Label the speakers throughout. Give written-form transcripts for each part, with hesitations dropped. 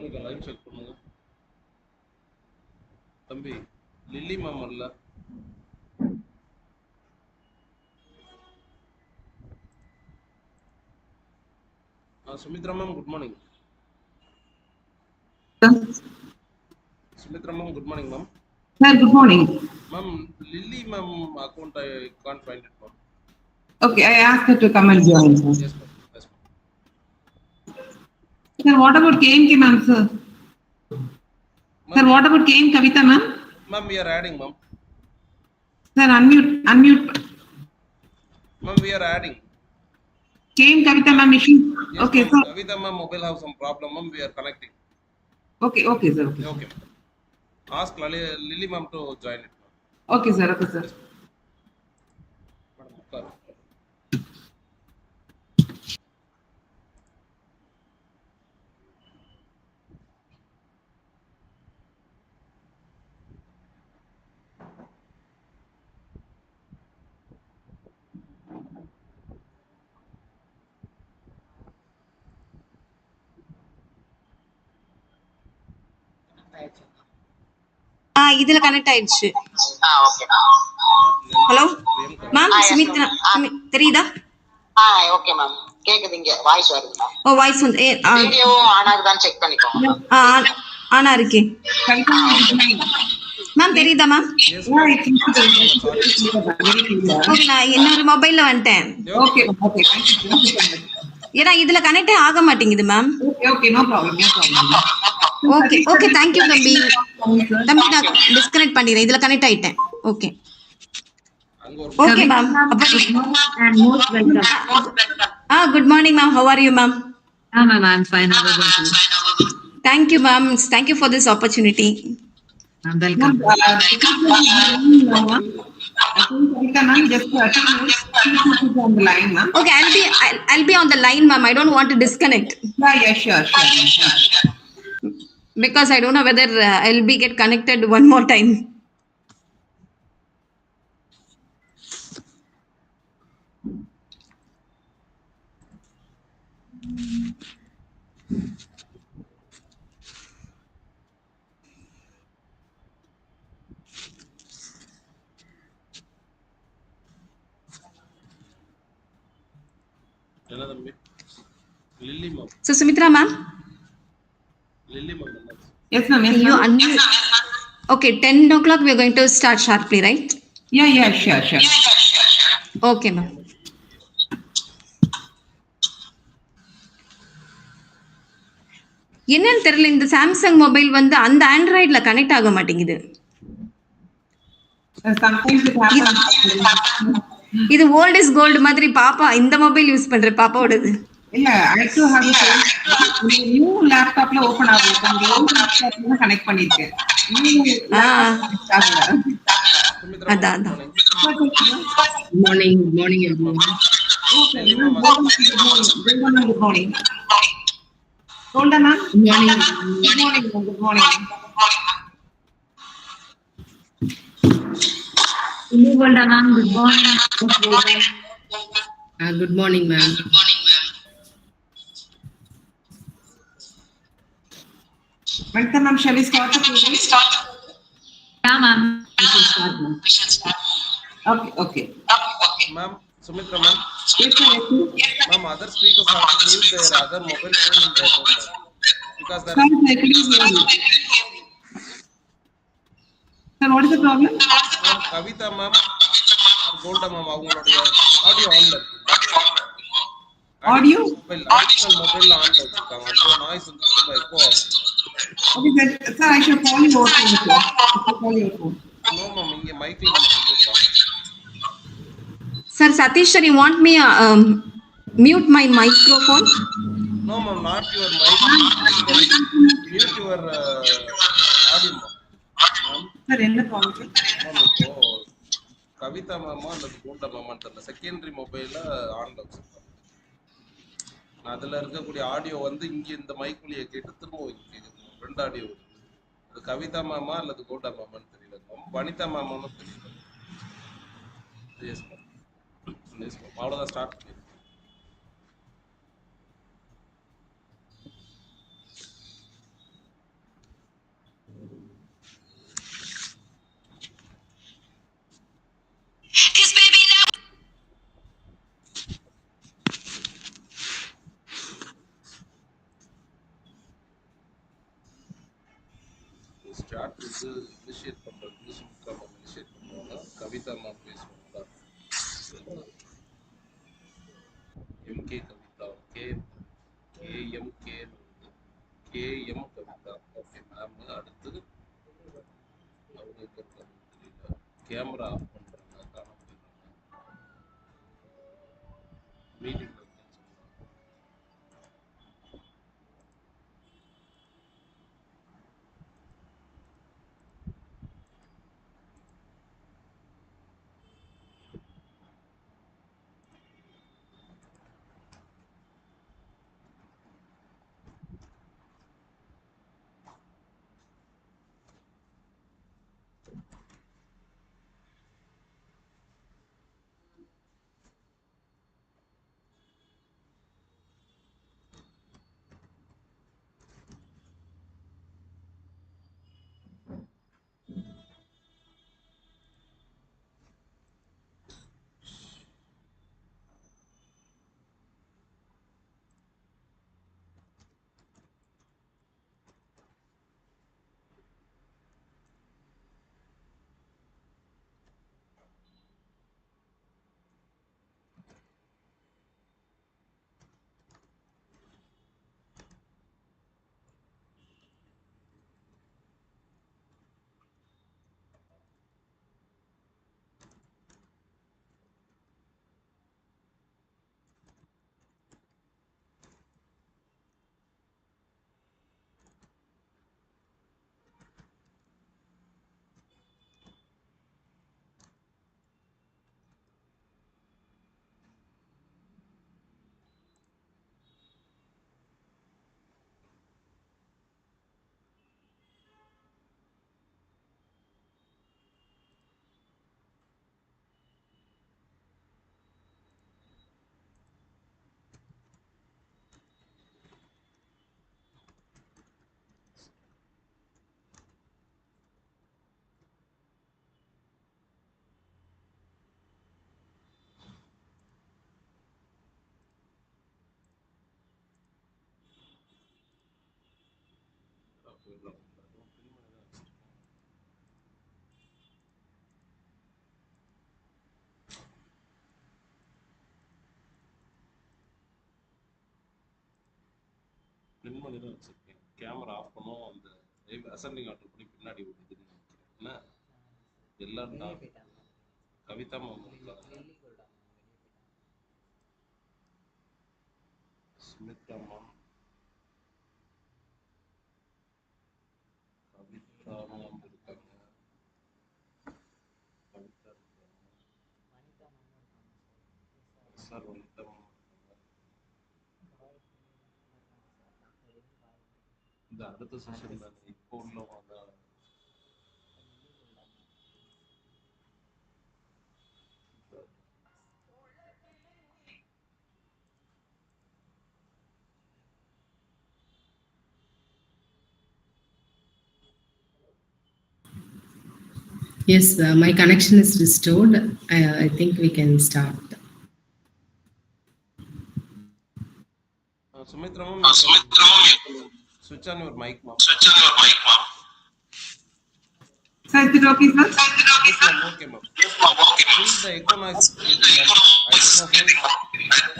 Speaker 1: உங்களுக்கு live check பண்ணுங்க தம்பி. லில்லி மேம் வரல. Sumitra ma'am good morning. Sumitra ma'am, good morning, ma'am.
Speaker 2: Sir, good morning.
Speaker 1: Ma'am, Lilly ma'am account I can't find it, ma'am.
Speaker 2: Okay, I asked her to come and join, sir.
Speaker 1: Yes, ma'am. Yes, ma'am.
Speaker 2: Sir, what about KMK, ma'am, sir? Sir, what about KM Kavita, ma'am?
Speaker 1: Ma'am, we are adding, ma'am.
Speaker 2: Sir, unmute.
Speaker 1: Ma'am, we are adding.
Speaker 2: KM Kavita, ma'am, issue.
Speaker 1: Yes,
Speaker 2: okay,
Speaker 1: sir. Kavita ma'am, mobile have some problem, ma'am. We are connecting.
Speaker 2: Okay, sir.
Speaker 1: Okay. Ask Lilly ma'am to join it.
Speaker 2: Okay, sir.
Speaker 1: Yes, madam.
Speaker 3: இதுல connect ஆயிடுச்சு. Hello ma'am, Sumitra தெரியுதா?
Speaker 4: Okay ma'am, கேக்குதுங்க, voice வருது ma'am.
Speaker 3: ஓ, voice வந்து
Speaker 4: video on ஆகுதான்னு check பண்ணிக்கோங்க.
Speaker 3: ஆனா இருக்கே மேம், தெரியுதா மேம்? ஓகே, நான் இன்னொரு மொபைல்ல வந்துட்டேன். ஏன்னா இதுல கனெக்டே ஆக மாட்டேங்குது மேம். ஓகே தேங்க் யூ தம்பி. நான் டிஸ்கனெக்ட் பண்ணிடுறேன். இதுல கனெக்ட் ஆயிட்டேன். Okay ma'am. Good morning ma'am. How are you ma'am?
Speaker 5: Ma'am, I'm fine. How about you?
Speaker 3: Thank you ma'am. Thank you for this opportunity.
Speaker 5: Welcome.
Speaker 3: Okay, I'll be on the line, ma'am. I don't want to disconnect.
Speaker 2: Yeah, sure.
Speaker 3: Because I don't know whether I'll be get connected one more time.
Speaker 1: Lilly ma'am.
Speaker 3: So Sumitra ma'am.
Speaker 1: Lilly ma'am.
Speaker 2: Yes ma'am.
Speaker 3: You unmute. Okay, 10 o'clock we are going to start sharply, right?
Speaker 2: Yeah, sure.
Speaker 3: Okay ma'am. என்னன்னு தெரியல, இந்த Samsung mobile வந்து அந்த ஆண்ட்ராய்ட்ல connect ஆக மாட்டேங்குது. இது old is gold மாதிரி. பாப்பா இந்த மொபைல் யூஸ் பண்ற பாப்பாவோடது.
Speaker 2: இல்ல, I too have a new laptopல ஓபன் ஆகுது. அந்த old laptopல கனெக்ட் பண்ணிருக்கேன்.
Speaker 3: அதான்.
Speaker 5: Morning everyone.
Speaker 2: Good morning. Golda ma'am. Good morning.
Speaker 5: Golda ma'am, good morning. Good morning ma'am.
Speaker 2: Welcome ma'am. Shall we start the program?
Speaker 5: Yeah ma'am. We should start.
Speaker 2: Okay.
Speaker 1: Ma'am, Sumitra ma'am.
Speaker 2: Yes, sir.
Speaker 1: Ma'am, other speakers have to mute their other mobile phone in their phone, ma'am. Because that.
Speaker 2: Sir, what is the problem?
Speaker 1: Ma'am, Kavita ma'am or Golda ma'am, அவங்களுடைய audio ஆன்ல இருக்கு.
Speaker 2: Audio?
Speaker 1: Additional mobile on வச்சிருக்காங்க. அந்த noise வந்து ரொம்ப echo ஆகுது.
Speaker 2: Okay, sir, I should call you over.
Speaker 1: No ma'am, இங்க மைக்ல சொல்லிருக்காங்க.
Speaker 3: Sir Satish sir, you want me mute my microphone?
Speaker 1: No ma'am, not your mic. Mute your audio ma'am.
Speaker 2: Sir, என்ன problem?
Speaker 1: Ma'am, இப்போ கவிதா மாமா அல்லது கோல்டா மாமான்னு தெரியல, செகண்டரி மொபைல ஆன்ல வச்சிருக்காங்க. அதுல இருக்கக்கூடிய ஆடியோ வந்து இங்க இந்த மைக்குள்ளேயே கேட்டு திரும்ப கேக்குது. ரெண்டு ஆடியோ வருது. அது கவிதா மாமா அல்லது கோல்டா மாமான்னு தெரியல. வனிதா மாமான்னு தெரியல. Yes ma'am. அவ்வளோதான், ஸ்டார்ட் பண்ணி. சாட் வந்து இனிஷியேட் பண்றது சுமித்ரா மேம் இனிஷியேட் பண்ணுவாங்க, கவிதா மேம் பேசுவாங்க. MK Kavitha KM Kavitha. Okay ma'am. அடுத்தது அவங்க எங்க இருக்காங்க தெரியல. கேமரா ஆஃப் பண்றாங்க, காணாம போயிடுறாங்க. மீட்டிங்ல இருக்குன்னு சொல்றாங்க. பின் பண்ணி தான் வச்சிருக்கேன். கேமரா ஆஃப் பண்ணும், அந்த அசெண்டிங் ஆர்டர் பண்ணி பின்னாடி ஓடுதுன்னு நினைக்கிறேன். என்ன எல்லாரும் கவிதா மேம் இருக்காங்க, சுமித்ரா மேம், கவிதா மேம் இருக்காங்க, கவிதா இருக்காங்க, சார் வனிதா மேம் இருக்காங்க. இந்த அடுத்த செஷன் தான் இப்போ உள்ளவங்க தான்.
Speaker 5: Yes, my connection is restored. I think we can start.
Speaker 1: Sumitra ma'am, switch on your mic, ma'am.
Speaker 2: Sir, is it okay, sir?
Speaker 1: Yes, ma'am. Okay, ma'am. Please, the echo noise is creating, ma'am. I don't know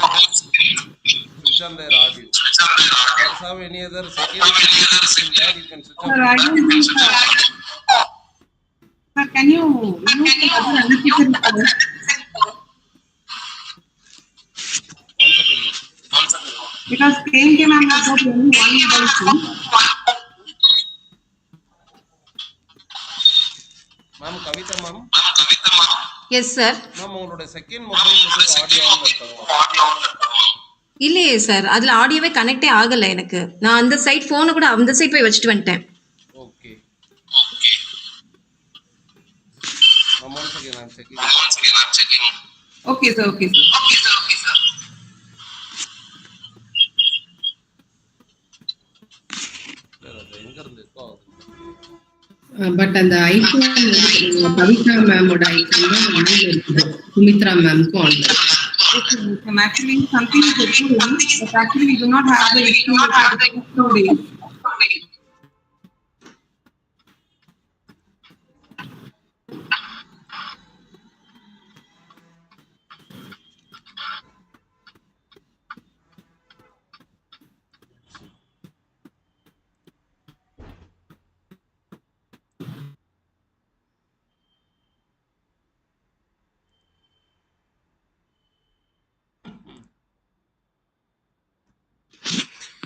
Speaker 1: who is switch on their audio. If you have any other second in that, you can switch on.
Speaker 2: Sir, I don't think, sir, can you mute the other unnecessary calls?
Speaker 1: One second, ma'am.
Speaker 2: Because KMK ma'am has got only one voice.
Speaker 1: Ma'am, Kavita ma'am.
Speaker 3: Yes sir.
Speaker 1: Ma'am உங்களோட second mobile வந்து audio on இருக்காங்க.
Speaker 3: இல்லையே sir, அதுல ஆடியோவே கனெக்டே ஆகல எனக்கு. நான் அந்த side போனை கூட அந்த சைட் போய் வச்சுட்டு வந்துட்டேன்.
Speaker 1: Okay. Ma'am one second I am checking.
Speaker 2: Okay, sir. Okay, sir.
Speaker 1: எங்க இருந்து இருக்கோ
Speaker 5: பட் அந்த ஐகான் கவிதா மேமோட ஐகான் தான் ஆன்ல இருக்குது, சுமித்ரா மேம்க்கு ஆன்ல இருக்கு.
Speaker 2: Actually, something is occurring, but actually we do not have the issue with the days.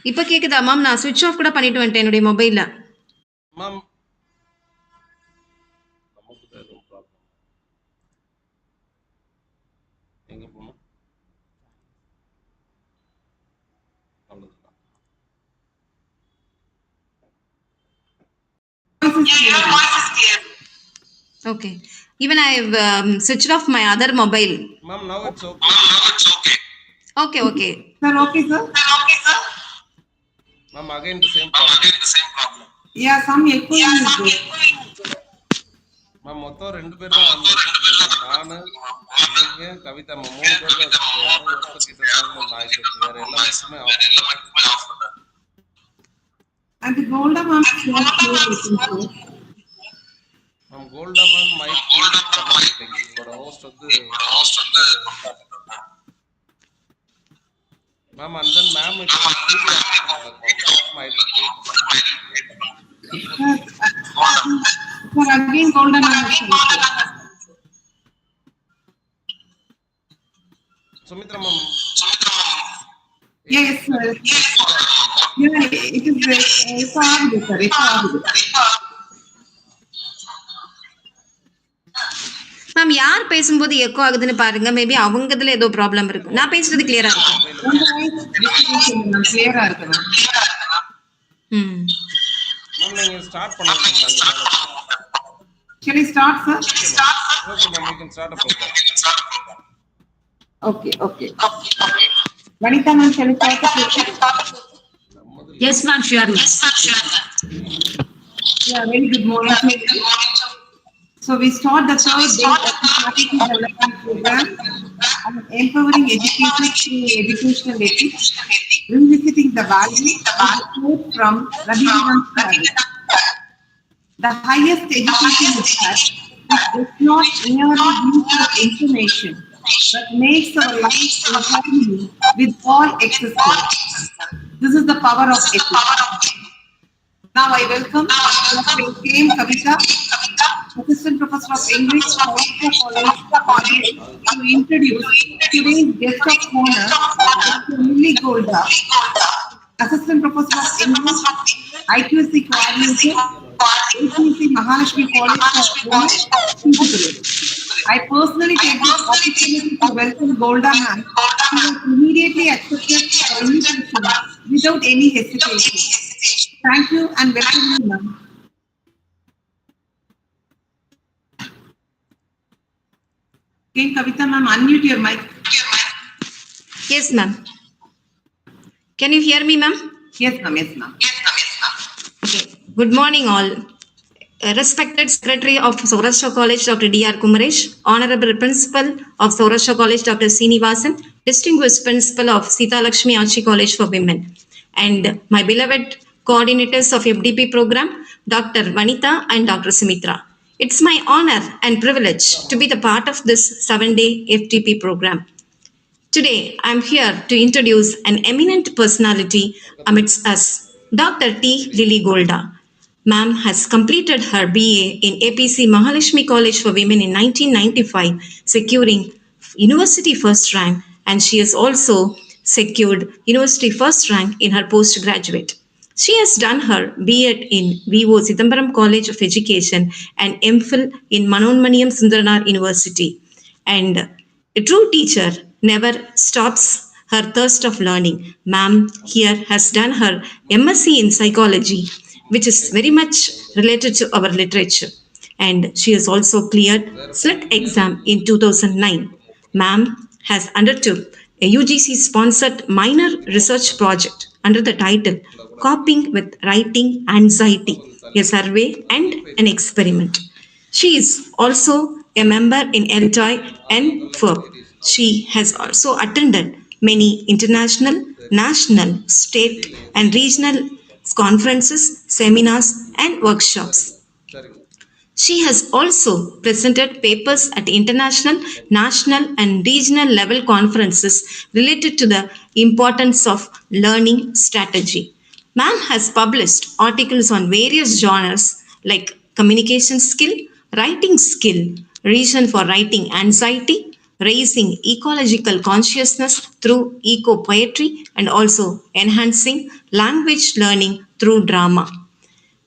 Speaker 3: இப்ப கேக்குதா மேம்? நான் ஸ்விட்ச் ஆஃப் கூட பண்ணிட்டு வந்துட்டேன் என்னுடைய மொபைல்ல.
Speaker 1: மேம் நமக்கு தான் எதுவும் ப்ராப்ளம். எங்க போகணும்? அவ்வளவுதான்.
Speaker 3: Okay. Even I've switched off my other mobile.
Speaker 1: Ma'am, now it's okay.
Speaker 3: Okay.
Speaker 2: Sir, okay, sir?
Speaker 1: Ma'am, again the same problem.
Speaker 2: Yeah, some echoing is there.
Speaker 1: Ma'am மொத்தம் 2 பேர் தான் நானு நீங்க கவிதா மேம் 3 பேர் தான் இருக்கு. யாரோ ஒருத்தர் கிட்ட இருந்தாலும் நாய்ஸ் இருக்கு. வேற எல்லா மைக்குமே of.
Speaker 2: And the Golda ma'am is not clear, I think so.
Speaker 1: Ma'am Golda ma'am mic உங்களோட ஹோஸ்ட் வந்து மேம் and then மேம் இப்போ
Speaker 2: Sir, again Golda ma'am is connected.
Speaker 1: Sumithra ma'am
Speaker 2: Yes, sir. Yeah, it is echo ஆகுது sir, echo ஆகுது.
Speaker 3: Ma'am யார் பேசும்போது echo ஆகுதுன்னு பாருங்க. Maybe அவங்கதுல ஏதோ ப்ராப்ளம் இருக்கு. நான் பேசுறது கிளியரா இருக்கு.
Speaker 2: உங்க voice distribution ma'am clear ஆ இருக்கு ma'am.
Speaker 1: மேம் நீங்க ஸ்டார்ட் பண்ணுங்க.
Speaker 2: Shall I start, sir?
Speaker 1: Okay ma'am, you can start a program.
Speaker 2: Okay. Vanitha ma'am, shall I start?
Speaker 3: Yes ma'am, sure.
Speaker 2: Yeah, very good morning. So we start the third day of the Strategy Development Program on empowering education through educational ethics, revisiting the value of the quote from Rabindranath Tagore. The highest education is that which does not merely use of information, but makes our lives in harmony with all existence. This is the power of ethics. Now I welcome Dr. K. Kavita, Assistant Professor of English, College, to introduce today's guest of honor, Dr. Lilly Golda, Assistant Professor of English, I.P.C. Coordinator, A.P.C. Mahalaxmi College, I personally take this opportunity to welcome Golda ma'am, who has immediately accepted our invitation without any hesitation. Thank you and welcome you, ma'am. Can Kavita ma'am unmute your mic?
Speaker 3: Yes ma'am. Can you hear me ma'am?
Speaker 2: Yes, ma'am.
Speaker 3: Okay. Good morning all. Respected Secretary of Saurashtra College, Dr. D.R. Kumaresh, Honorable Principal of Saurashtra College, Dr. Srinivasan, Distinguished Principal of Mahalaxmi College for Women, and my beloved coordinators of FDP program, Dr. Vanitha and Dr. Sumitra. It's my honor and privilege to be the part of this 7-day FDP program. Today, I'm here to introduce an eminent personality amidst us, Dr. T. Lilly Golda. Ma'am has completed her BA in A.P.C. Mahalaxmi College for Women in 1995, securing university first rank, and she has also secured university first rank in her postgraduate. She has done her B.Ed in V.O. Chidambaram College of Education and M.Phil in Manonmaniyam Sundaranar University. And a true teacher never stops her thirst of learning. Ma'am here has done her MSc in psychology, which is very much related to our literature. And she has also cleared SLET exam in 2009. Ma'am has undertook a UGC-sponsored minor research project under the title Coping with Writing Anxiety, a survey and an experiment. She is also a member in LTI and FERB. She has also attended many international, national, state, and regional conferences, seminars, and workshops. She has also presented papers at international, national, and regional level conferences related to the importance of learning strategy. Ma'am has published articles on various genres like communication skill, writing skill, reason for writing anxiety, raising ecological consciousness through eco-poetry and also enhancing language learning through drama.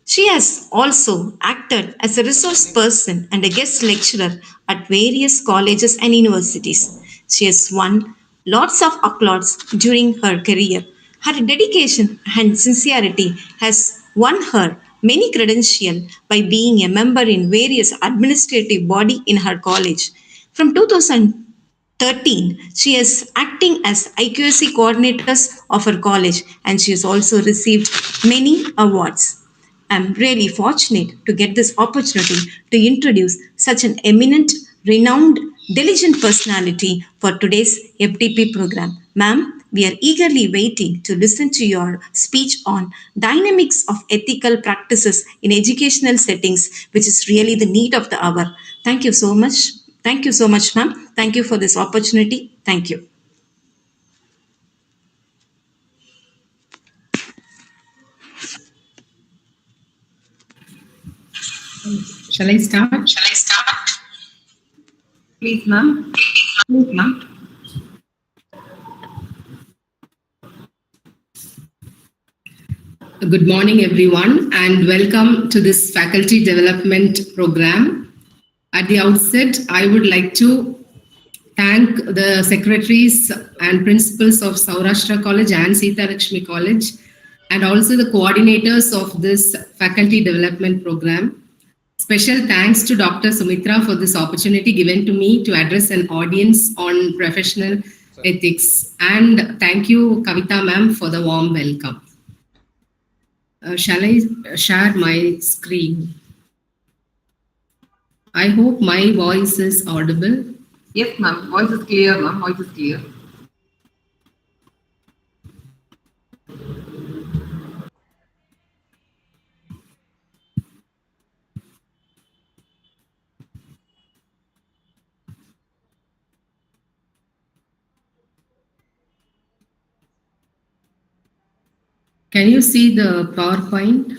Speaker 3: She has also acted as a resource person and a guest lecturer at various colleges and universities. She has won lots of applause during her career. Her dedication and sincerity has won her many credentials by being a member in various administrative body in her college. From 2013, she is acting as IQAC coordinators of her college and she has also received many awards. I'm really fortunate to get this opportunity to introduce such an eminent, renowned, diligent personality for today's FDP program. Ma'am, we are eagerly waiting to listen to your speech on dynamics of ethical practices in educational settings, which is really the need of the hour. Thank you so much. Thank you so much, ma'am. Thank you for this opportunity. Thank you.
Speaker 5: Shall I start?
Speaker 2: Please, ma'am. Please, ma'am.
Speaker 5: Good morning, everyone, and welcome to this faculty development program. At the outset, I would like to thank the secretaries and principals of Saurashtra College and Mahalaxmi College, and also the coordinators of this faculty development program. Special thanks to Dr. Sumitra for this opportunity given to me to address an audience on professional ethics. And thank you, Kavita ma'am, for the warm welcome. Shall I share my screen? I hope my voice is audible.
Speaker 2: Yes, ma'am. Voice is clear, ma'am. Voice is clear.
Speaker 5: Can you see the PowerPoint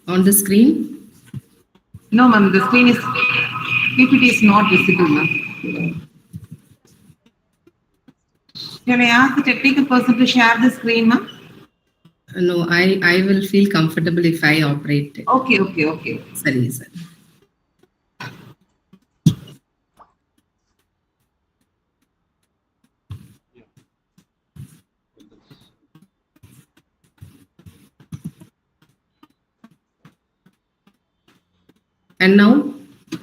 Speaker 5: on the screen?
Speaker 2: No, ma'am. The screen is PPT is not visible, ma'am. Can I ask the technical person to share the screen, ma'am?
Speaker 5: No, I will feel comfortable if I operate it.
Speaker 2: Okay.
Speaker 5: Sorry, sir. And now?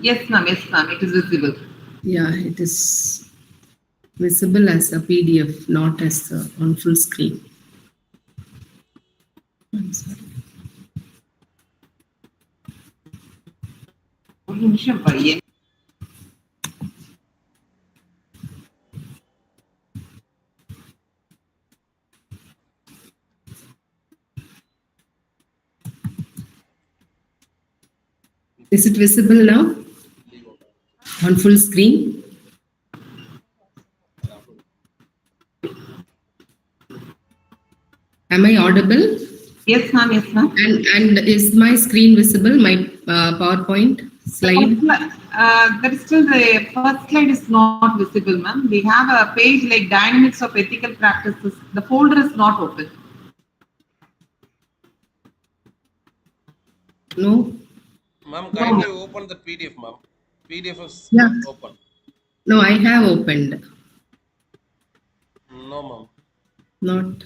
Speaker 2: Yes, ma'am. It is visible.
Speaker 5: Yeah, it is visible as a PDF, not as on full screen. I'm sorry.
Speaker 2: ஒரு நிமிஷம் பையன்.
Speaker 5: Is it visible now? On full screen? Am I audible?
Speaker 2: Yes, ma'am.
Speaker 5: And is my screen visible, my PowerPoint slide?
Speaker 2: That is still the first slide is not visible, ma'am. We have a page like dynamics of ethical practices. The folder is not open.
Speaker 5: No?
Speaker 1: Ma'am, kindly open the PDF, ma'am. PDF is not open.
Speaker 5: No, I have opened.
Speaker 1: No, ma'am.
Speaker 5: Not.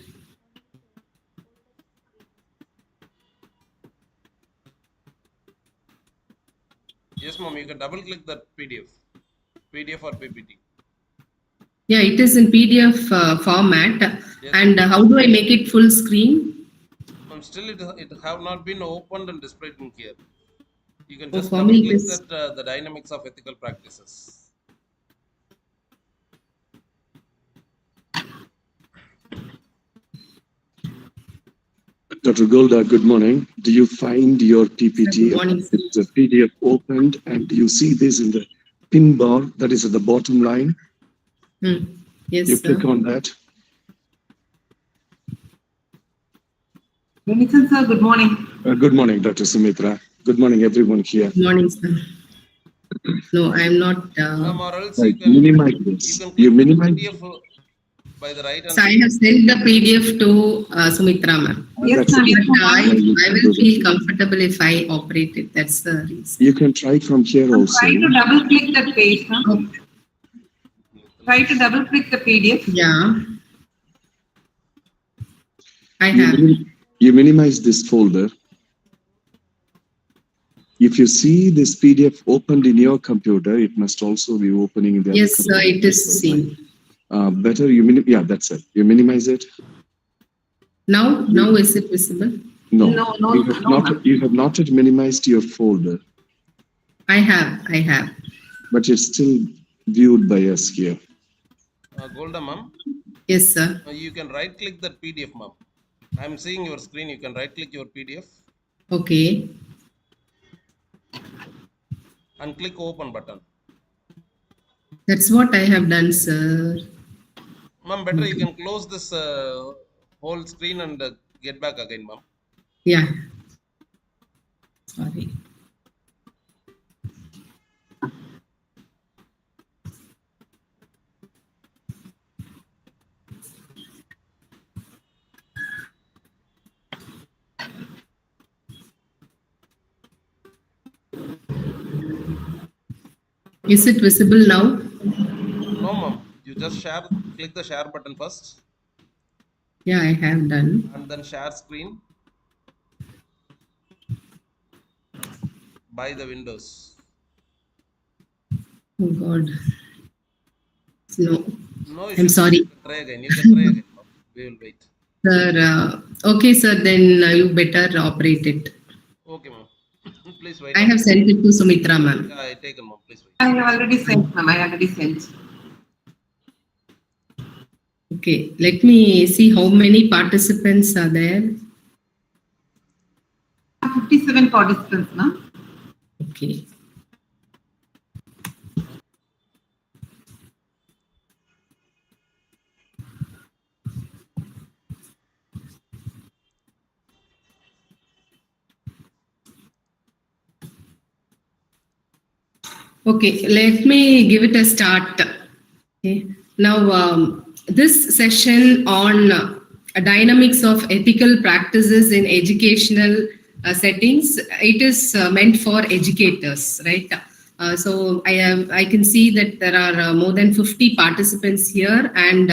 Speaker 1: Yes, ma'am. You can double click that PDF. PDF or PPT.
Speaker 5: Yeah, it is in PDF format.
Speaker 1: Yes,
Speaker 5: and how do I make it full screen?
Speaker 1: Still, it have not been opened and displayed in here. You can
Speaker 5: Oh,
Speaker 1: just
Speaker 5: for
Speaker 1: double
Speaker 5: me
Speaker 1: click
Speaker 5: it is-
Speaker 1: that the dynamics of ethical practices.
Speaker 6: Dr. Golda, good morning. Do you find your PPT?
Speaker 5: Good morning, sir.
Speaker 6: The PDF opened, and do you see this in the pin bar that is at the bottom line?
Speaker 5: Yes,
Speaker 6: You
Speaker 5: sir.
Speaker 6: click on that.
Speaker 2: Vincent, sir, good morning.
Speaker 6: Good morning, Dr. Sumitra. Good morning, everyone here.
Speaker 5: Good morning, sir. No, I'm not.
Speaker 1: Ma'am, or else
Speaker 6: Right,
Speaker 1: you can
Speaker 6: minimize this.
Speaker 1: click
Speaker 6: You minimize.
Speaker 1: PDF by the right hand
Speaker 5: So I have sent the PDF to Sumitra, ma'am.
Speaker 2: Yes,
Speaker 6: That's
Speaker 2: ma'am.
Speaker 6: it.
Speaker 2: Yes,
Speaker 5: But
Speaker 2: ma'am.
Speaker 5: I will feel comfortable if I operate it. That's the reason.
Speaker 6: You can try from here
Speaker 2: I'm
Speaker 6: also.
Speaker 2: trying to double click that page, ma'am.
Speaker 5: Okay.
Speaker 2: Try to double click the PDF.
Speaker 5: Yeah. I
Speaker 6: You,
Speaker 5: have.
Speaker 6: you minimize this folder. If you see this PDF opened in your computer, it must also be opening in the
Speaker 5: Yes,
Speaker 6: other computer.
Speaker 5: it is seen.
Speaker 6: Better you yeah, that's it. You minimize it.
Speaker 5: Now is it visible?
Speaker 6: No,
Speaker 2: No,
Speaker 6: you have not yet minimized your folder,
Speaker 5: I have.
Speaker 6: but it's still viewed by us here.
Speaker 1: Golda, ma'am.
Speaker 5: Yes, sir.
Speaker 1: You can right click that PDF, ma'am. I'm seeing your screen. You can right click your PDF
Speaker 5: Okay.
Speaker 1: and click open button.
Speaker 5: That's what I have done, sir.
Speaker 1: Ma'am, better you can close this whole screen and get back again, ma'am.
Speaker 5: Yeah. Sorry. Is it visible now?
Speaker 1: No, ma'am. You just click the share button first
Speaker 5: Yeah, I have done.
Speaker 1: and then share screen by the windows.
Speaker 5: Oh God. No.
Speaker 1: No,
Speaker 5: I'm sorry.
Speaker 1: You can try again. You can try again, ma'am. We will wait.
Speaker 5: Sir, okay, sir, then you better operate it.
Speaker 1: Okay, ma'am. Please wait.
Speaker 5: I have sent it to Sumitra, ma'am.
Speaker 1: Yeah, I take it, ma'am. Please wait.
Speaker 2: I have already sent, ma'am. I already sent.
Speaker 5: Okay, let me see how many participants are there.
Speaker 2: 57 participants, ma'am.
Speaker 5: Okay. Okay, let me give it a start. Okay. Now, this session on dynamics of ethical practices in educational settings, it is meant for educators, right? So I can see that there are more than 50 participants here, and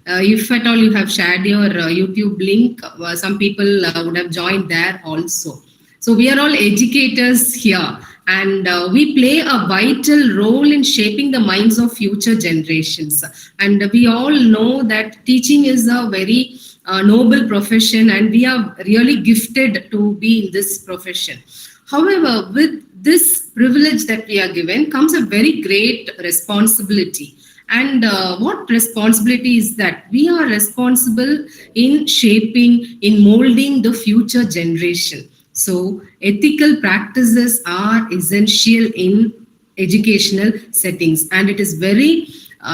Speaker 5: if at all you have shared your YouTube link, some people would have joined there also. So we are all educators here, and we play a vital role in shaping the minds of future generations. And we all know that teaching is a very noble profession, and we are really gifted to be in this profession. However, with this privilege that we are given comes a very great responsibility. And what responsibility is that? We are responsible in shaping, in molding the future generation. So ethical practices are essential in educational settings, and it is very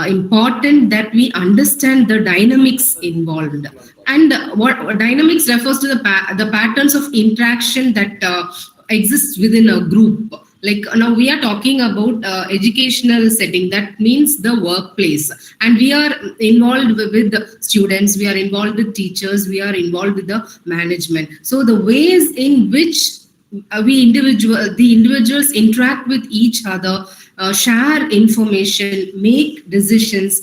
Speaker 5: important that we understand the dynamics involved. And what dynamics refers to the patterns of interaction that exists within a group. Like now we are talking about educational setting, that means the workplace, and we are involved with the students, we are involved with teachers, we are involved with the management. So the ways in which the individuals interact with each other, share information, make decisions,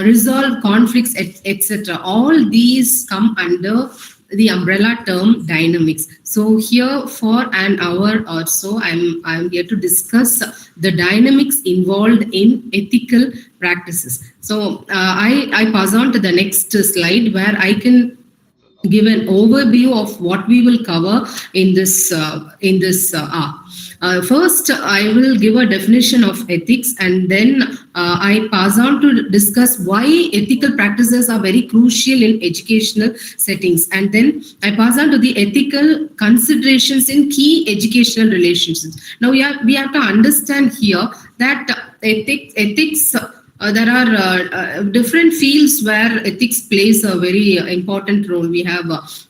Speaker 5: resolve conflicts, etc. All these come under the umbrella term dynamics. So here for an hour or so, I'm here to discuss the dynamics involved in ethical practices. So I pass on to the next slide, where I can give an overview of what we will cover in this hour. First, I will give a definition of ethics, and then I pass on to discuss why ethical practices are very crucial in educational settings, and then I pass on to the ethical considerations in key educational relationships. Now we have to understand here that ethics there are different fields where ethics plays a very important role. We have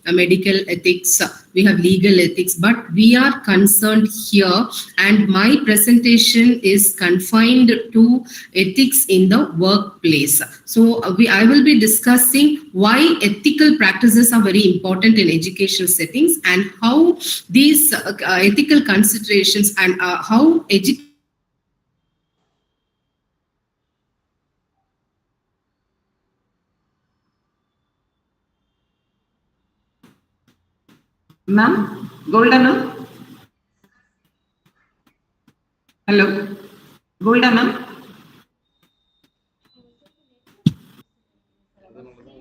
Speaker 5: medical ethics, we have legal ethics, but we are concerned here, and my presentation is confined to ethics in the workplace. So I will be discussing why ethical practices are very important in educational settings, and how these ethical considerations and how education
Speaker 2: Ma'am, Golda ma'am. Hello, Golda ma'am.
Speaker 1: அதனால தான்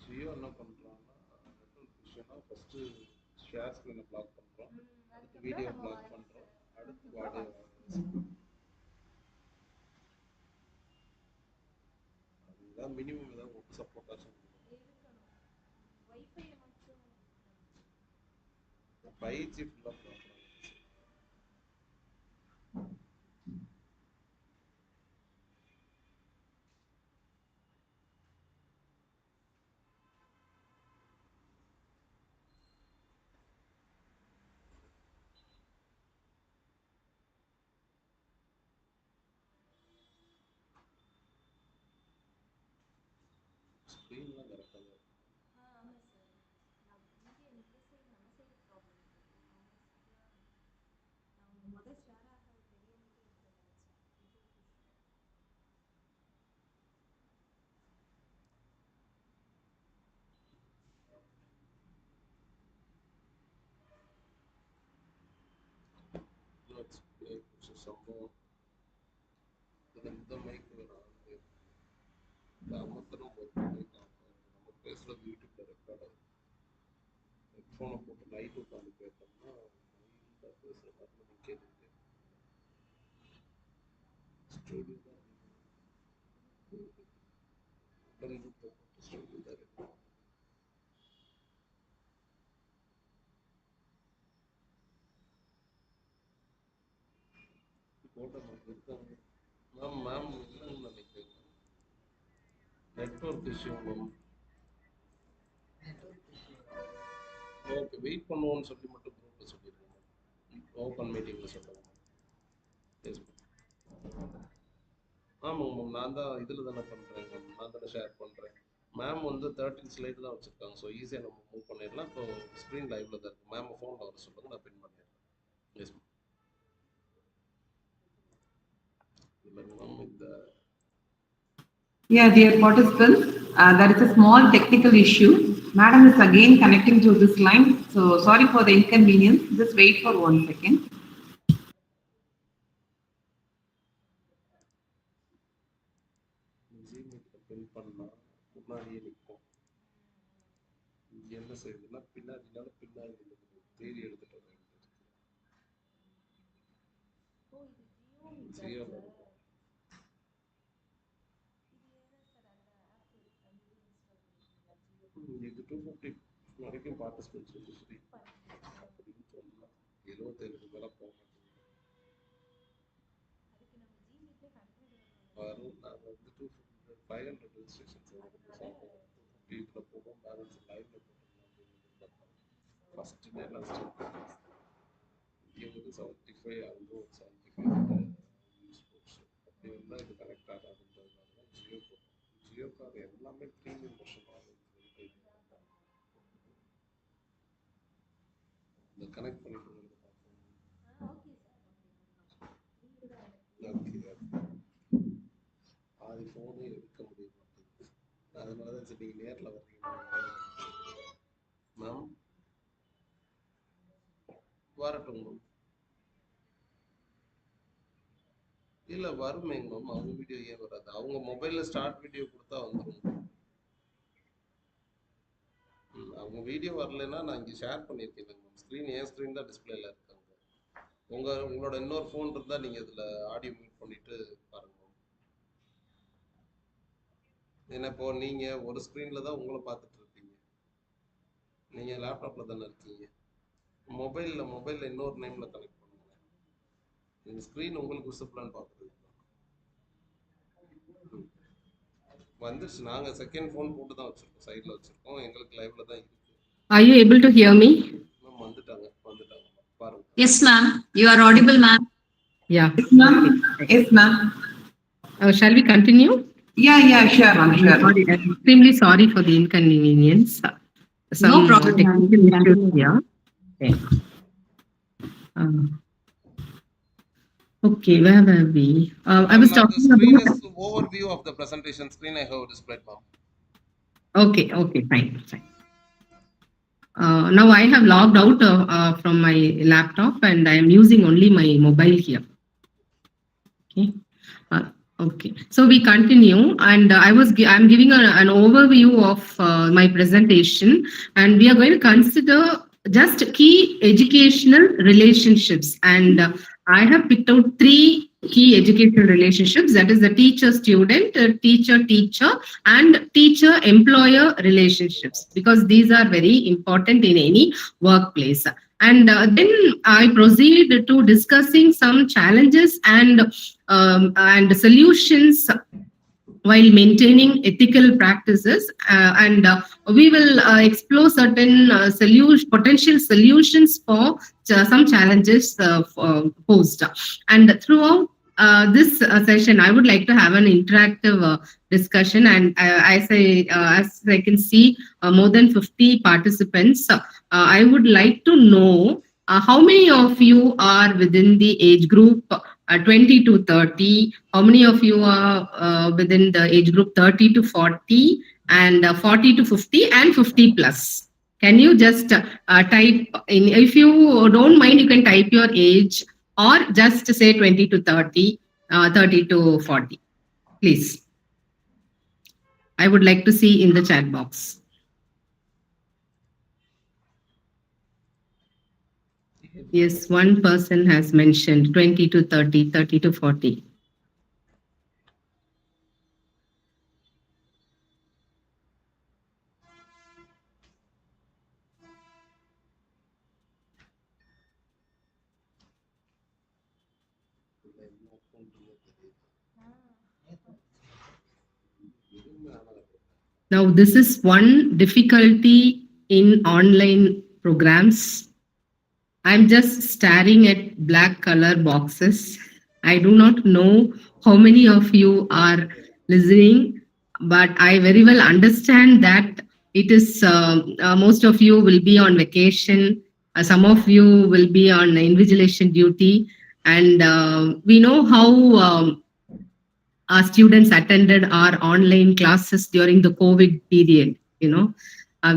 Speaker 1: ஜியோ என்ன பண்ணுறாங்கன்னா network இஷ்யூனா first share ஸ்க்ரீனை black பண்ணுறோம், அடுத்து video black பண்ணுறோம், அடுத்து audio அதுதான் மினிமம் ஏதாவது ஒன்று சப்போர்ட்டாக சொல்லுங்கள். 5G ஃபுல்லாக ப்ராப்ளம். ஸ்க்ரீன்லாம் கரெக்டாக தான் இருக்கு. சம்பவம் இந்த மைக் வராது, இந்த அமர்த்தனம் போது மைக் ஆஃப் ஆகும். நம்ம பேசுகிறது யூடியூப்ல ரெக்கார்ட் ஆகும். ஹெட்ஃபோனை போட்டு நைட் உட்காந்து கேட்டோம்னா மைண்டாக பேசுகிற மாதிரி நம்ம கேட்டுக்கிட்டு ஸ்டூடியோ தான் உடல் போட்டு ஸ்டூடியோ தான் இருக்கு. போட்ட மாதிரி இருக்காங்க மேம். மேம் இல்லைன்னு நினைக்கிறேன், network issue ma'am. Okay, wait பண்ணுவோம்னு சொல்லி மட்டும் குரூப்பில் சொல்லியிருக்கேன் மேம். ஓப்பன் மீட்டிங்கில் சொல்லுங்கள் மேம். Yes ma'am. ஆமாங்க மேம், நான் தான் இதில் தானே பண்ணுறேன் மேம், நான் தானே ஷேர் பண்ணுறேன். மேம் வந்து 13 ஸ்லைடு தான் வச்சுருக்காங்க. ஸோ ஈஸியாக நம்ம மூவ் பண்ணிடலாம். இப்போ ஸ்க்ரீன் லைவில் தான் இருக்குது. மேம் ஃபோனில் வர சொல்லுங்கள், நான் பின் பண்ணிடுறேன். Yes ma'am. இல்லைங்க மேம், இந்த
Speaker 2: Yeah, dear participants, there is a small technical issue. Madam is again connecting to this line, so sorry for the inconvenience. Just wait for 1 second.
Speaker 1: ஜிமீட்டில் பின் பண்ணால் முன்னாடியே நிற்கும். இங்கே என்ன செய்யுதுன்னா பின்னாடினால பின்னாடி தேடி எடுத்துகிட்டு வர வேண்டியது ஜியோ. இது 250 வரைக்கும் பார்ட்டிசிபென்ட்ஸ் வந்து ஃப்ரீ அப்படின்னு சொல்லலாம். 77 மேலே போக மாட்டேங்குது. வரும். நாங்கள் வந்து 250 500 ரெஜிஸ்ட்ரேஷன்ஸ் இதில் போகும். பேலன்ஸ் லைவ்ல போட்டுக்கலாம் அப்படின்னு எதிர்பார்த்தோம். ஃபர்ஸ்ட் டே லாஸ்ட் இங்கே வந்து 75, அங்கே ஒரு 75 ஸ்போர்ட்ஸ் அப்படி இருந்தால் இது கனெக்ட் ஆகாதுன்றதுனால தான் ஜியோ போட்டோம். ஜியோக்காக எல்லாமே ப்ரீமியம் வெர்ஷன் ஆகும். இந்த கனெக்ட் பண்ணிட்டு வந்து பார்ப்போம். ஓகே, பாதி ஃபோனே எடுக்க முடிய மாட்டேங்குது. அதனால தான் சரி நீங்கள் நேரில் வர்றீங்க மேம். வரட்டும் மேம். இல்லை வருமேங்க மேம், அவங்க வீடியோ ஏன் வராது? அவங்க மொபைலில் ஸ்டார்ட் வீடியோ கொடுத்தா வந்துடும். அவங்க வீடியோ வரலைன்னா நான் இங்கே ஷேர் பண்ணியிருக்கேன் மேம். ஸ்க்ரீன் என் ஸ்க்ரீன் தான் டிஸ்பிளேல இருக்காங்க. உங்களோட இன்னொரு ஃபோன் இருந்தால் நீங்கள் இதில் ஆடியோ மியூட் பண்ணிட்டு பாருங்க மேம். ஏன்னா இப்போ நீங்கள் ஒரு ஸ்க்ரீனில் தான் உங்களை பார்த்துட்டு இருப்பீங்க. நீங்கள் லேப்டாப்பில் தானே இருக்கீங்க. மொபைலில் இன்னொரு நேமில் கனெக்ட் பண்ணுங்க. இந்த ஸ்க்ரீன் உங்களுக்கு விசிபிளான்னு பார்க்குறது. வந்துருச்சு. நாங்க செகண்ட் ஃபோன் போட்டு தான் வச்சிருக்கோம். சைடுல வச்சிருக்கோம். எங்களுக்கு லைவ்ல தான் இருக்கு.
Speaker 5: Are you able to hear me?
Speaker 1: Ma'am வந்துட்டாங்க. பாருங்க.
Speaker 3: Yes, ma'am. You are audible, ma'am.
Speaker 5: Yeah.
Speaker 2: Yes, ma'am. Yes, ma'am.
Speaker 5: Shall we continue?
Speaker 2: Yeah, sure, ma'am, sure.
Speaker 5: Sorry, I'm extremely sorry for the inconvenience.
Speaker 3: No problem, ma'am.
Speaker 5: Technical issues here. Okay. Okay, where were we? I was talking
Speaker 1: screen
Speaker 5: about.
Speaker 1: is overview of the presentation screen I have displayed, ma'am.
Speaker 5: Okay, fine. Now I have logged out from my laptop and I am using only my mobile here. Okay, so we continue, and I'm giving an overview of my presentation, and we are going to consider just key educational relationships, and I have picked out 3 key educational relationships, that is the teacher-student, teacher-teacher, and teacher-employer relationships, because these are very important in any workplace. And then I proceed to discussing some challenges and solutions while maintaining ethical practices, and we will explore certain potential solutions for some challenges posed. And throughout this session, I would like to have an interactive discussion, and as I can see more than 50 participants, I would like to know how many of you are within the age group 20 to 30, how many of you are within the age group 30 to 40, and 40 to 50, and 50 plus. Can you just type in, if you don't mind, you can type your age, or just say 20 to 30, 30 to 40, please. I would like to see in the chat box. Yes, one person has mentioned 20 to 30, 30 to 40. Now, this is one difficulty in online programs. I'm just staring at black color boxes. I do not know how many of you are listening, but I very well understand that it is most of you will be on vacation. Some of you will be on invigilation duty, and we know how our students attended our online classes during the COVID period.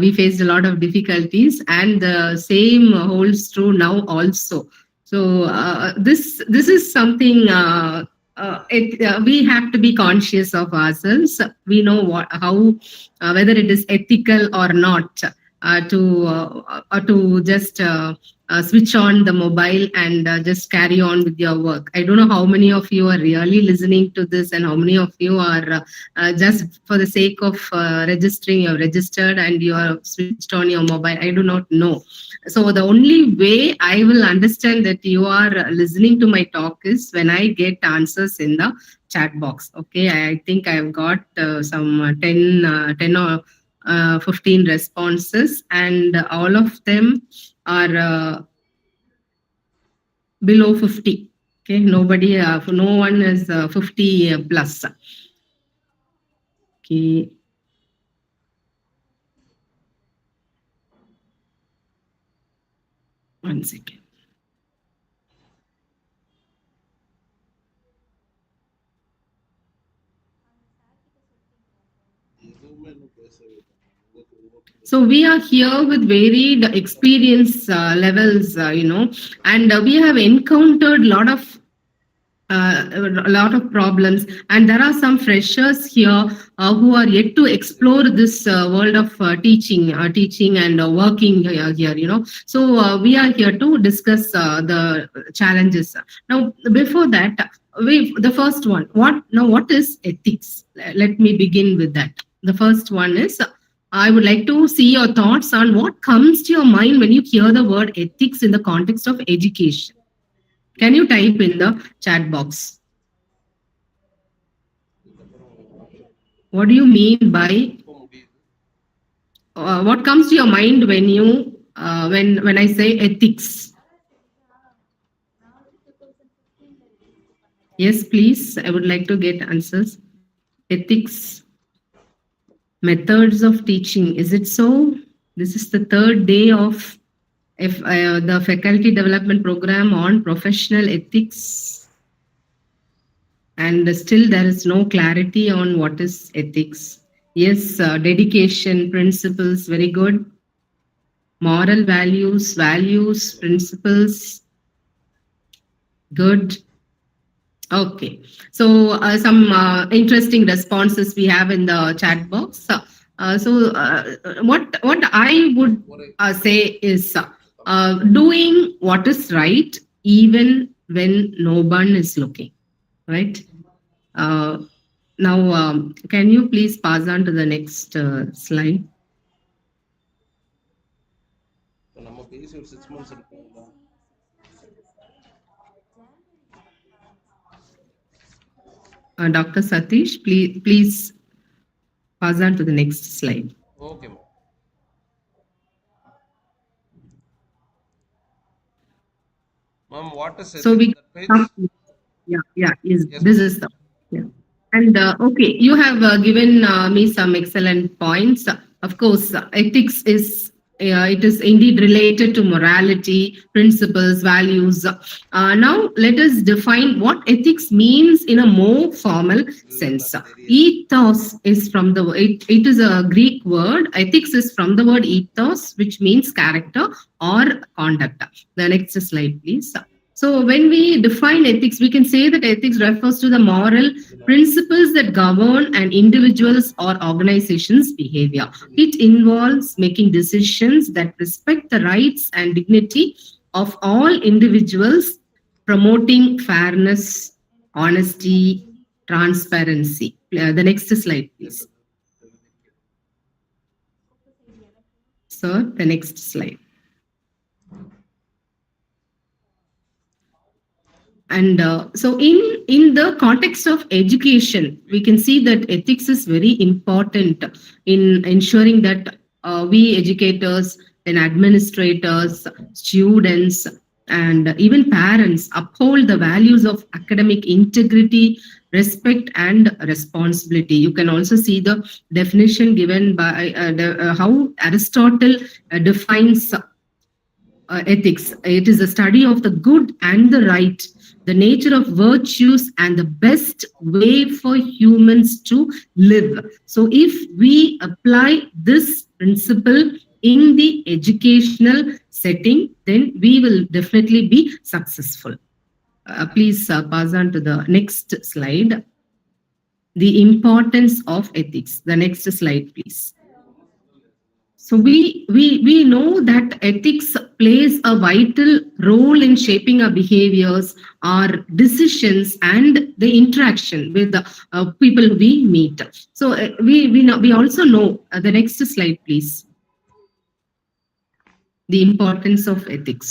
Speaker 5: We faced a lot of difficulties, and the same holds true now also. So this is something we have to be conscious of ourselves. We know how whether it is ethical or not to just switch on the mobile and just carry on with your work. I don't know how many of you are really listening to this, and how many of you are just for the sake of registering, you have registered and you are switched on your mobile. I do not know. So the only way I will understand that you are listening to my talk is when I get answers in the chat box. Okay, I think I've got some 10 or 15 responses, and all of them are below 50. Okay, nobody, no one is 50 plus. Okay. One second. So we are here with varied experience levels, and we have encountered a lot of problems, and there are some freshers here who are yet to explore this world of teaching and working here. So we are here to discuss the challenges. Now, before that, the first one, what is ethics? Let me begin with that. The first one is, I would like to see your thoughts on what comes to your mind when you hear the word ethics in the context of education. Can you type in the chat box? What do you mean by?
Speaker 1: இப்போ முடியுது.
Speaker 5: What comes to your mind when you when I say ethics? Yes, please. I would like to get answers. Ethics, methods of teaching. Is it so? This is the third day of the faculty development program on professional ethics, and still there is no clarity on what is ethics. Yes, dedication, principles, very good. Moral values, principles, good. Okay, so some interesting responses we have in the chat box. What I would say is doing what is right even when no one is looking, right? Now, can you please pass on to the next slide?
Speaker 1: இப்போ நம்ம பேசி ஒரு 6 months இருக்குங்களா?
Speaker 5: Dr. Satish, please pass on to the next slide.
Speaker 1: Okay, ma'am. Ma'am, what is it?
Speaker 5: So we
Speaker 1: That page?
Speaker 5: yes,
Speaker 1: Yes,
Speaker 5: this
Speaker 1: ma'am.
Speaker 5: is the and okay, you have given me some excellent points. Of course, ethics is it is indeed related to morality, principles, values. Now let us define what ethics means in a more formal sense. Ethos is from the it is a Greek word. Ethics is from the word ethos, which means character or conduct. The next slide, please. So when we define ethics, we can say that ethics refers to the moral principles that govern an individual's or organization's behavior. It involves making decisions that respect the rights and dignity of all individuals, promoting fairness, honesty, transparency. The next slide, please. Sir, the next slide. And so in the context of education, we can see that ethics is very important in ensuring that we educators and administrators, students, and even parents uphold the values of academic integrity, respect, and responsibility. You can also see the definition given by how Aristotle defines ethics. It is a study of the good and the right, the nature of virtues, and the best way for humans to live. So if we apply this principle in the educational setting, then we will definitely be successful. Please pass on to the next slide. The importance of ethics. The next slide, please. So we know that ethics plays a vital role in shaping our behaviors, our decisions, and the interaction with the people we meet. So we also know the next slide, please. The importance of ethics.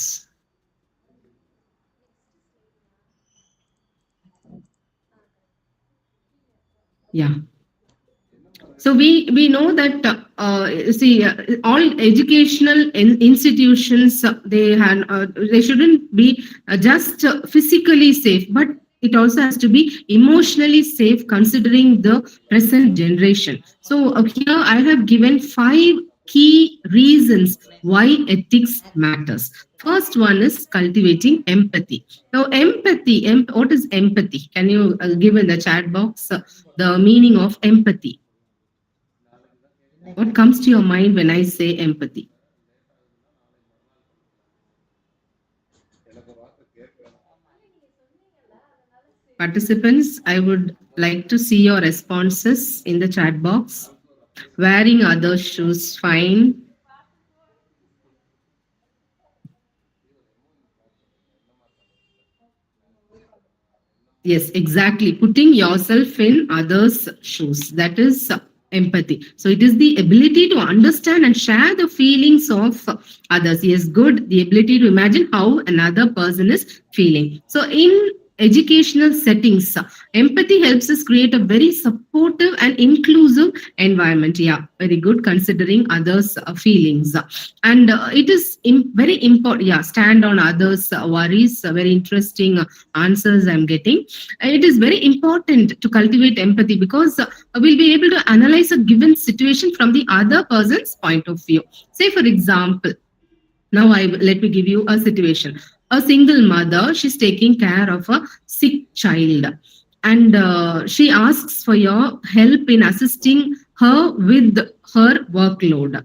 Speaker 5: Yeah. So we know that all educational institutions they shouldn't be just physically safe, but it also has to be emotionally safe considering the present generation. So here I have given 5 key reasons why ethics matters. First one is cultivating empathy. Now, empathy, what is empathy? Can you give in the chat box the meaning of empathy? What comes to your mind when I say empathy? Participants, I would like to see your responses in the chat box. Wearing others' shoes, fine. Yes, exactly. Putting yourself in others' shoes. That is empathy. So it is the ability to understand and share the feelings of others. Yes, good. The ability to imagine how another person is feeling. So in educational settings. Empathy helps us create a very supportive and inclusive environment. Yeah, very good, considering others' feelings. And it is very important. Yeah, stand on others' worries. Very interesting answers I'm getting. It is very important to cultivate empathy because we'll be able to analyze a given situation from the other person's point of view. Say, for example, now let me give you a situation. A single mother, she's taking care of a sick child, and she asks for your help in assisting her with her workload.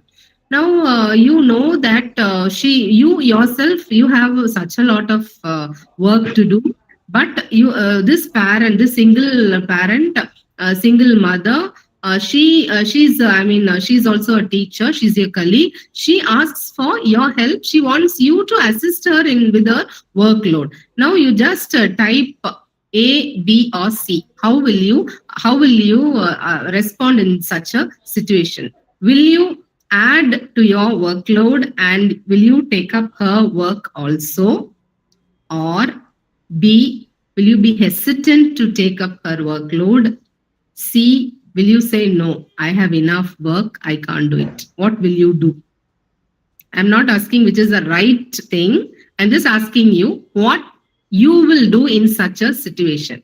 Speaker 5: Now you know that you yourself, you have such a lot of work to do, but this single parent, single mother, she's also a teacher, she's your colleague, she asks for your help, she wants you to assist her in with her workload. Now you just type A, B, or C. How will you respond in such a situation? Will you add to your workload and will you take up her work also? Or B, will you be hesitant to take up her workload? C, will you say, no, I have enough work, I can't do it? What will you do? I'm not asking which is the right thing. I'm just asking you what you will do in such a situation.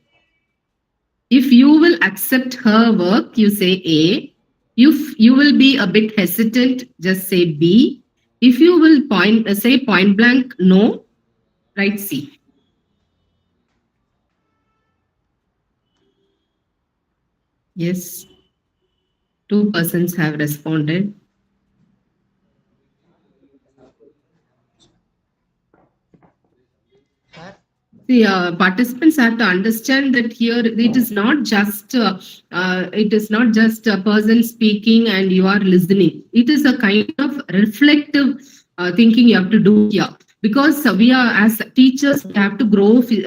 Speaker 5: If you will accept her work, you say A. If you will be a bit hesitant, just say B. If you will say point blank no, write C. Yes, 2 persons have responded. The participants have to understand that here it is not just a person speaking and you are listening. It is a kind of reflective thinking you have to do here, because we are, as teachers, we have to grow. We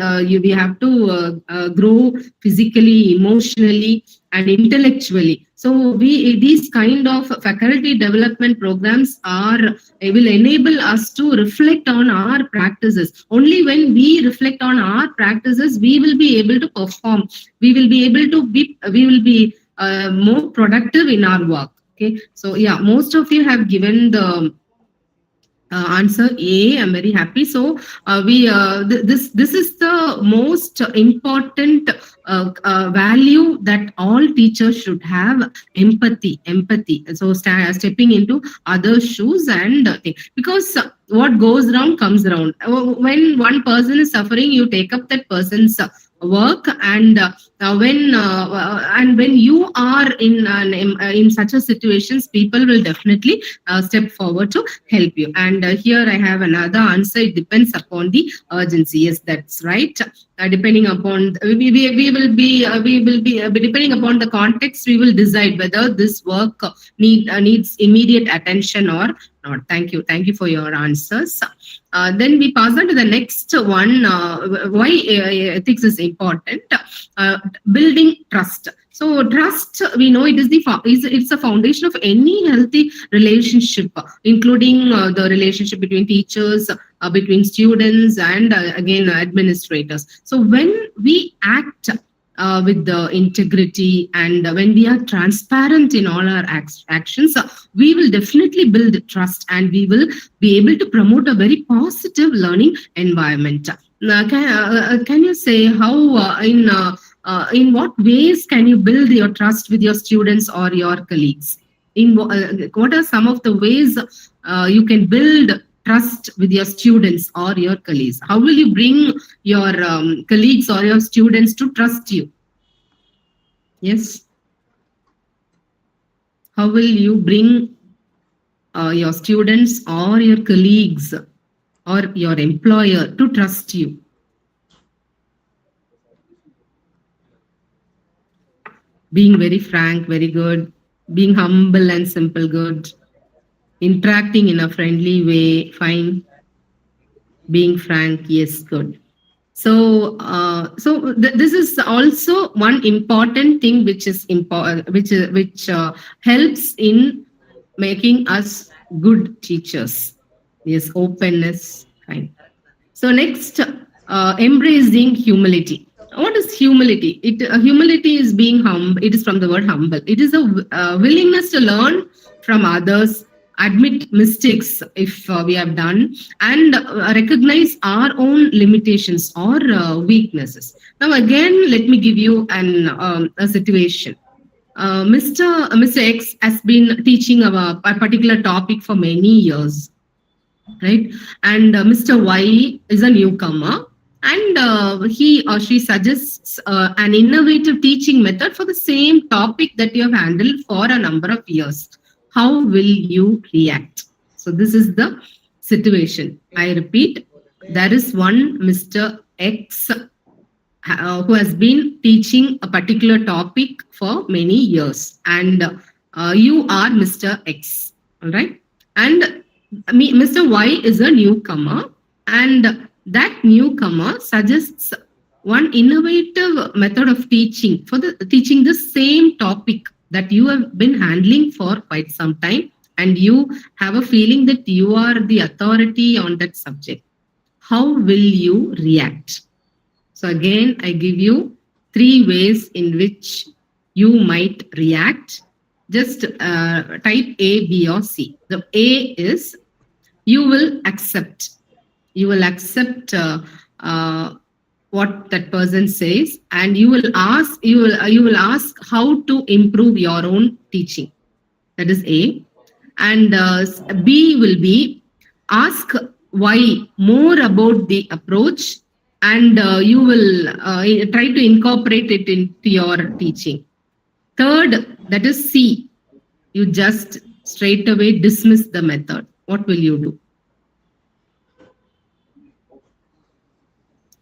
Speaker 5: have to grow physically, emotionally, and intellectually. So these kind of faculty development programs will enable us to reflect on our practices. Only when we reflect on our practices, we will be able to perform. We will be more productive in our work. Okay, so yeah, most of you have given the answer A. I'm very happy. So this is the most important value that all teachers should have: empathy. So stepping into other shoes and because what goes around comes around. When one person is suffering, you take up that person's work, and when you are in such a situations, people will definitely step forward to help you. And here I have another answer. It depends upon the urgency. Yes, that's right. Depending upon we will be depending upon the context, we will decide whether this work needs immediate attention or not. Thank you for your answers. Then we pass on to the next one. Why ethics is important? Building trust. So trust, we know it's a foundation of any healthy relationship, including the relationship between teachers, between students, and again administrators. So when we act with the integrity and when we are transparent in all our actions, we will definitely build trust and we will be able to promote a very positive learning environment. Can you say how in what ways can you build your trust with your students or your colleagues? What are some of the ways you can build trust with your students or your colleagues? How will you bring your colleagues or your students to trust you? Yes. How will you bring your students or your colleagues or your employer to trust you? Being very frank, very good. Being humble and simple, good. Interacting in a friendly way, fine. Being frank, yes, good. So, this is also one important thing which is important, which helps in making us good teachers. Yes, openness, fine. So next, embracing humility. What is humility? Humility is being humble. It is from the word humble. It is a willingness to learn from others, admit mistakes if we have done, and recognize our own limitations or weaknesses. Now, again, let me give you a situation. Mr. X has been teaching a particular topic for many years, right? And Mr. Y is a newcomer, and he or she suggests an innovative teaching method for the same topic that you have handled for a number of years. How will you react? So this is the situation. I repeat, there is one Mr. X who has been teaching a particular topic for many years, and you are Mr. X, all right? And Mr. Y is a newcomer, and that newcomer suggests one innovative method of teaching for teaching the same topic that you have been handling for quite some time, and you have a feeling that you are the authority on that subject. How will you react? So again, I give you 3 ways in which you might react. Just type A, B, or C. The A is you will accept. You will accept what that person says, and you will ask. You will ask how to improve your own teaching. That is A. And B will be ask why more about the approach, and you will try to incorporate it into your teaching. Third, that is C. You just straight away dismiss the method. What will you do?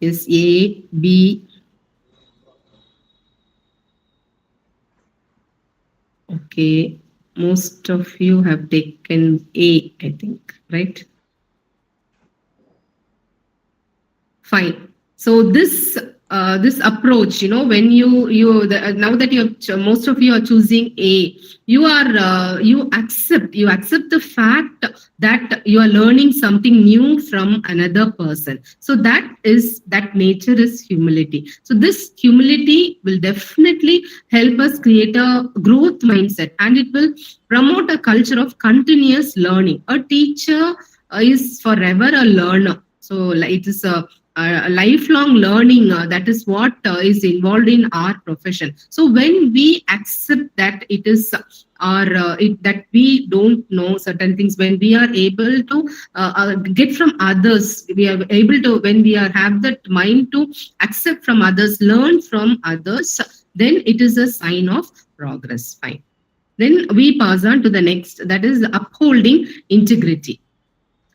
Speaker 5: Is A, B? Okay, most of you have taken A, I think, right? Fine. So this approach, when now that most of you are choosing A, you accept the fact that you are learning something new from another person. So that nature is humility. So this humility will definitely help us create a growth mindset, and it will promote a culture of continuous learning. A teacher is forever a learner. So it is a lifelong learning. That is what is involved in our profession. So when we accept that it is that we don't know certain things, when we are able to get from others, we are able to, when we have that mind to accept from others, learn from others, then it is a sign of progress. Fine. Then we pass on to the next, that is upholding integrity.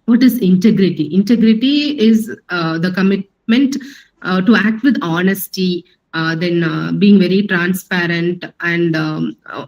Speaker 5: What is integrity? Integrity is the commitment to act with honesty, then being very transparent, and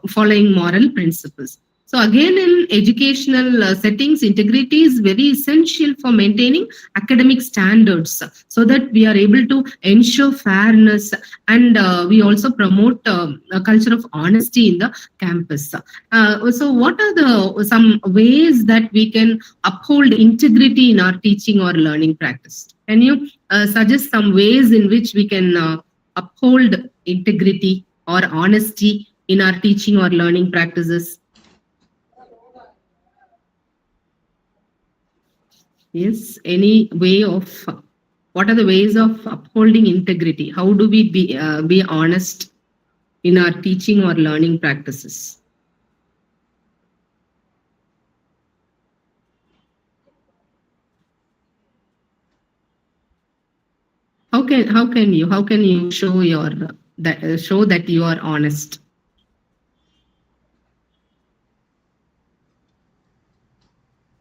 Speaker 5: following moral principles. So again, in educational settings, integrity is very essential for maintaining academic standards, so that we are able to ensure fairness, and we also promote a culture of honesty in the campus. So what are some ways that we can uphold integrity in our teaching or learning practice? Can you suggest some ways in which we can uphold integrity or honesty in our teaching or learning practices? Yes, any way of, what are the ways of upholding integrity? How do we be honest in our teaching or learning practices? How can you show that you are honest?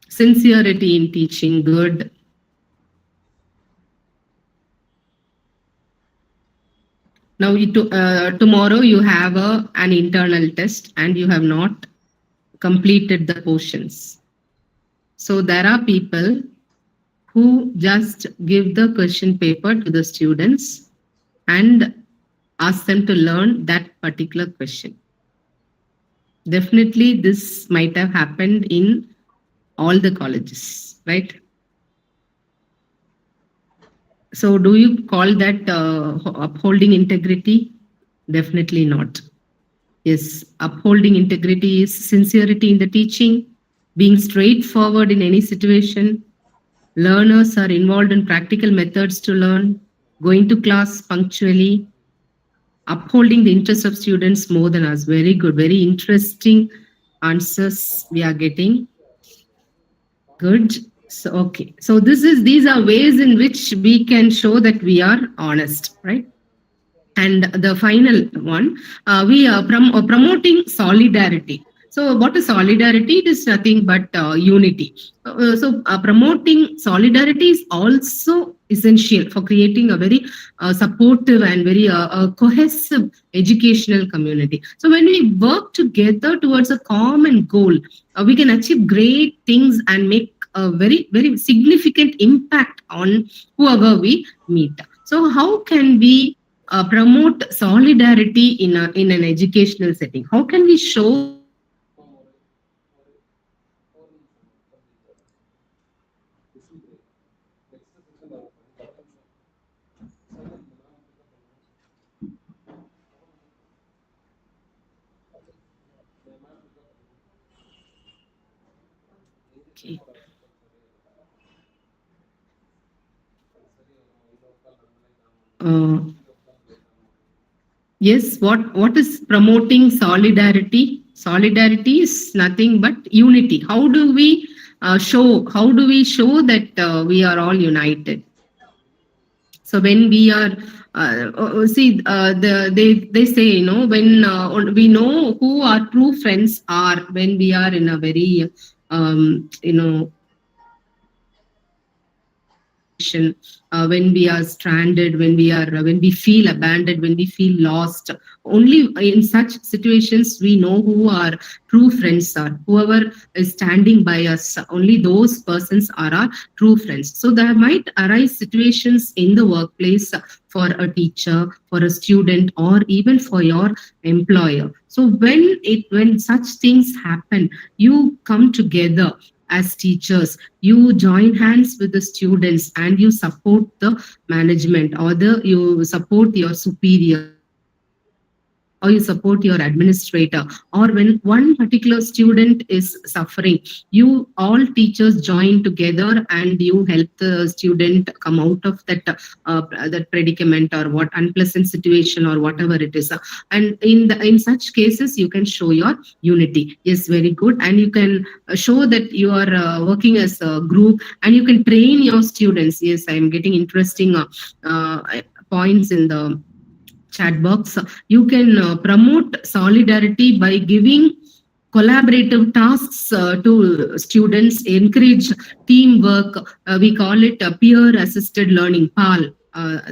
Speaker 5: Sincerity in teaching, good. Now, tomorrow you have an internal test, and you have not completed the portions. So there are people who just give the question paper to the students and ask them to learn that particular question. Definitely, this might have happened in all the colleges, right? So do you call that upholding integrity? Definitely not. Yes, upholding integrity is sincerity in the teaching, being straightforward in any situation. Learners are involved in practical methods to learn, going to class punctually, upholding the interests of students more than us. Very good, very interesting answers we are getting. Good. So okay. So these are ways in which we can show that we are honest, right? And the final one, we are promoting solidarity. So what is solidarity? It is nothing but unity. Promoting solidarity is also essential for creating a very supportive and very cohesive educational community. So when we work together towards a common goal, we can achieve great things and make a very, very significant impact on whoever we meet. So how can we promote solidarity in an educational setting? How can we show okay. Yes, what is promoting solidarity? Solidarity is nothing but unity. How do we show? How do we show that we are all united? So when we are they say, you know, when we know who our true friends are when we are in a very you know, when we are stranded, when we feel abandoned, when we feel lost. Only in such situations we know who our true friends are. Whoever is standing by us, only those persons are our true friends. So there might arise situations in the workplace for a teacher, for a student, or even for your employer. So when such things happen, you come together as teachers, you join hands with the students and you support the management, or you support your superior, or you support your administrator, or when one particular student is suffering, you all teachers join together and you help the student come out of that predicament or what unpleasant situation or whatever it is. And in such cases you can show your unity. Yes, very good. And you can show that you are working as a group and you can train your students. Yes, I am getting interesting points in the chat box. You can promote solidarity by giving collaborative tasks to students, encourage teamwork. We call it peer assisted learning, PAL.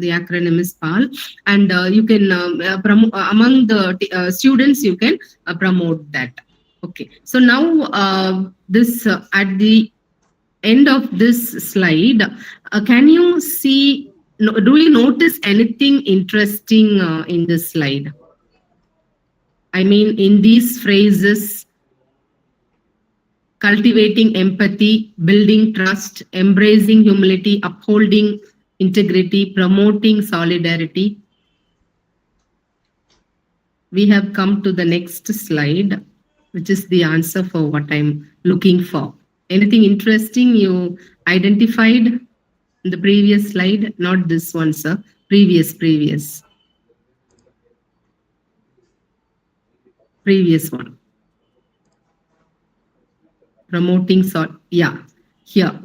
Speaker 5: The acronym is PAL. And you can among the students, you can promote that. Okay. So now this at the end of this slide, can you see, do you notice anything interesting in this slide? I mean, in these phrases, cultivating empathy, building trust, embracing humility, upholding integrity, promoting solidarity. We have come to the next slide, which is the answer for what I'm looking for. Anything interesting you identified in the previous slide? Not this one, sir. Previous one. Promoting yeah, here.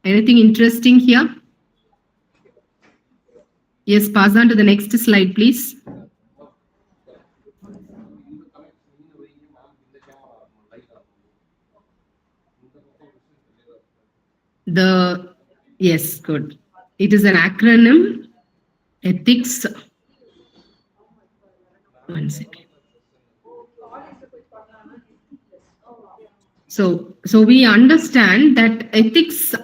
Speaker 5: Anything interesting here? Yes, pass on to the next slide, please. Yes, good. It is an acronym, ethics. One second. So we understand that ethics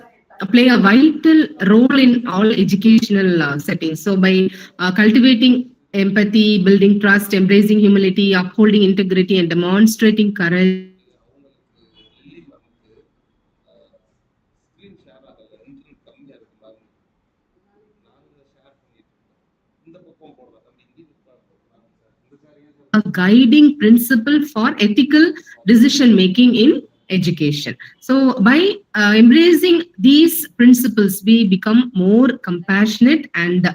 Speaker 5: play a vital role in all educational settings. So by cultivating empathy, building trust, embracing humility, upholding integrity, and demonstrating courage, a guiding principle for ethical decision making in education. So by embracing these principles, we become more compassionate and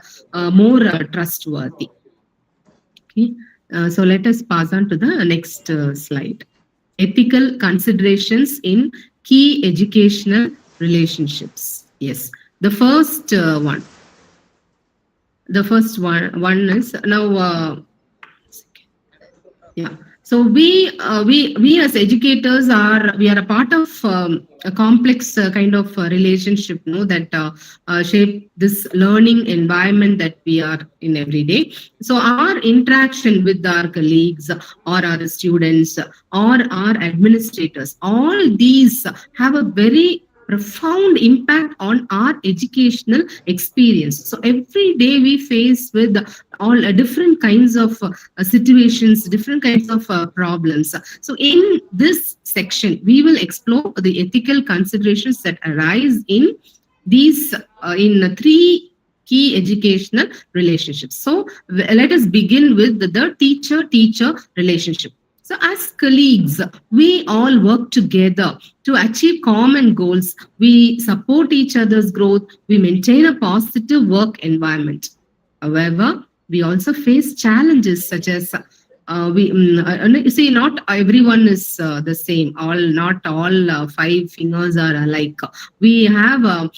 Speaker 5: more trustworthy. Okay. So let us pass on to the next slide. Ethical considerations in key educational relationships. Yes, the first one. The first one is now. Yeah. So we as educators are a part of a complex kind of relationship, no, that shape this learning environment that we are in every day. So our interaction with our colleagues or our students or our administrators, all these have a very profound impact on our educational experience. So every day we face with all different kinds of situations, different kinds of problems. So in this section, we will explore the ethical considerations that arise in these in three key educational relationships. So let us begin with the teacher-teacher relationship. So as colleagues, we all work together to achieve common goals. We support each other's growth. We maintain a positive work environment. However, we also face challenges such as you see, not everyone is the same. Not all five fingers are alike. We have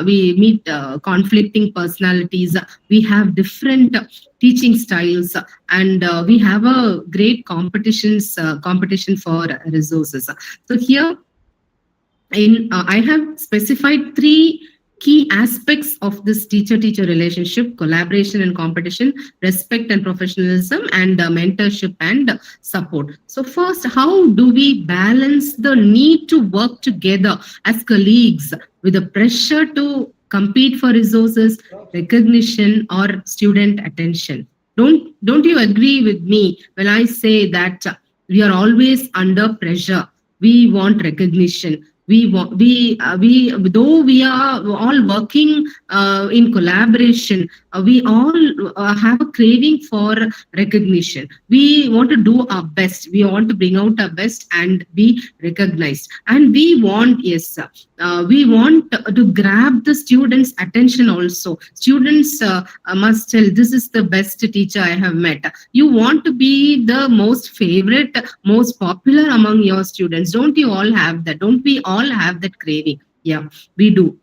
Speaker 5: we meet conflicting personalities. We have different teaching styles, and we have a great competition for resources. So here, I have specified three key aspects of this teacher-teacher relationship: collaboration and competition, respect and professionalism, and mentorship and support. So first, how do we balance the need to work together as colleagues with the pressure to compete for resources, recognition, or student attention? Don't you agree with me when I say that we are always under pressure? We want recognition. Though we are all working in collaboration, we all have a craving for recognition. We want to do our best. We want to bring out our best and be recognized. And we want, we want to grab the students' attention also. Students must tell, this is the best teacher I have met. You want to be the most favorite, most popular among your students. Don't you all have that? Don't we all have that craving? Yeah, we do.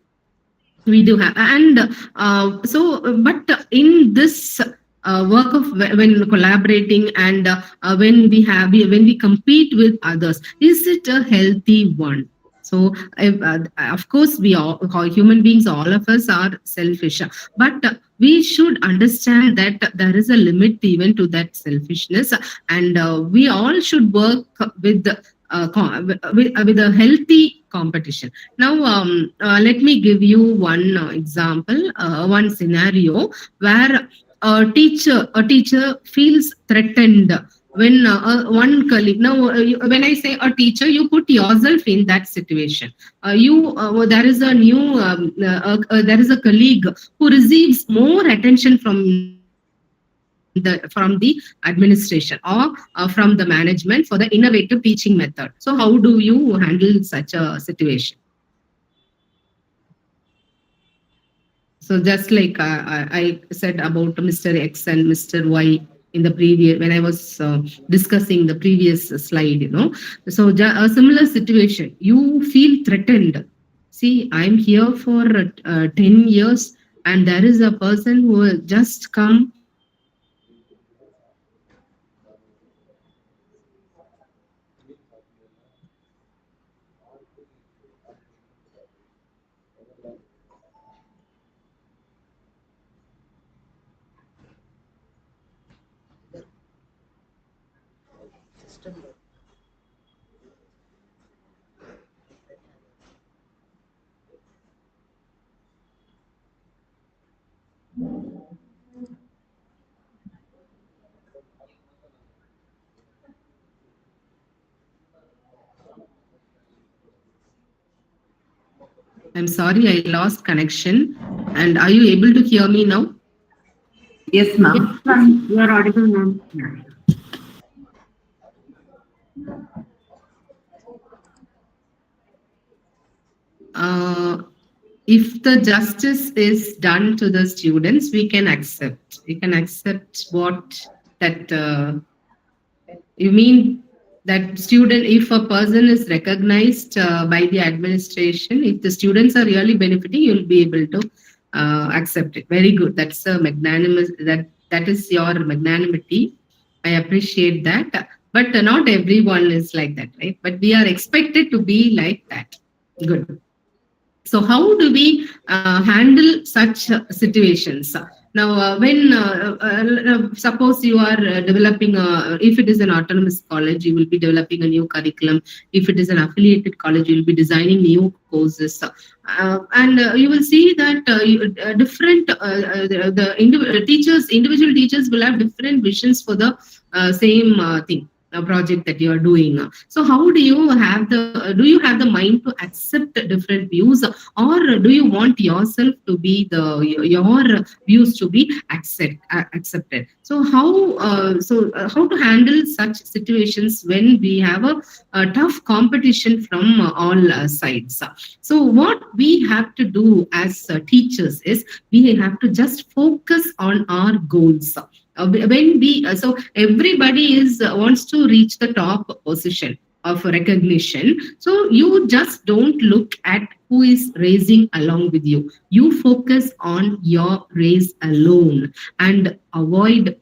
Speaker 5: We do have. And but in this work of when collaborating and when we compete with others, is it a healthy one? So, of course, we all human beings, all of us are selfish, but we should understand that there is a limit even to that selfishness, and we all should work with a healthy competition. Now, let me give you one example, one scenario where a teacher feels threatened when one colleague. Now, when I say a teacher, you put yourself in that situation. There is a new there is a colleague who receives more attention from the administration or from the management for the innovative teaching method. So how do you handle such a situation? So just like I said about Mr. X and Mr. Y in the previous, when I was discussing the previous slide, So a similar situation, you feel threatened. See, I'm here for 10 years and there is a person who has just come. I'm sorry, I lost connection. And are you able to hear me now?
Speaker 2: Yes, ma'am. You are audible, ma'am.
Speaker 5: If the justice is done to the students, we can accept. We can accept what that you mean, that student, if a person is recognized by the administration, if the students are really benefiting, you'll be able to accept it. Very good. That's a magnanimous. That is your magnanimity. I appreciate that. But not everyone is like that, right? But we are expected to be like that. Good. So how do we handle such situations? Now, when suppose you are developing, if it is an autonomous college, you will be developing a new curriculum. If it is an affiliated college, you will be designing new courses. And you will see that different individual teachers will have different visions for the same thing, a project that you are doing. So how do you have the mind to accept different views, or do you want yourself to be your views to be accepted? So how to handle such situations when we have a tough competition from all sides? So what we have to do as teachers is we have to just focus on our goals. When we so everybody wants to reach the top position of recognition. So you just don't look at who is racing along with you. You focus on your race alone and avoid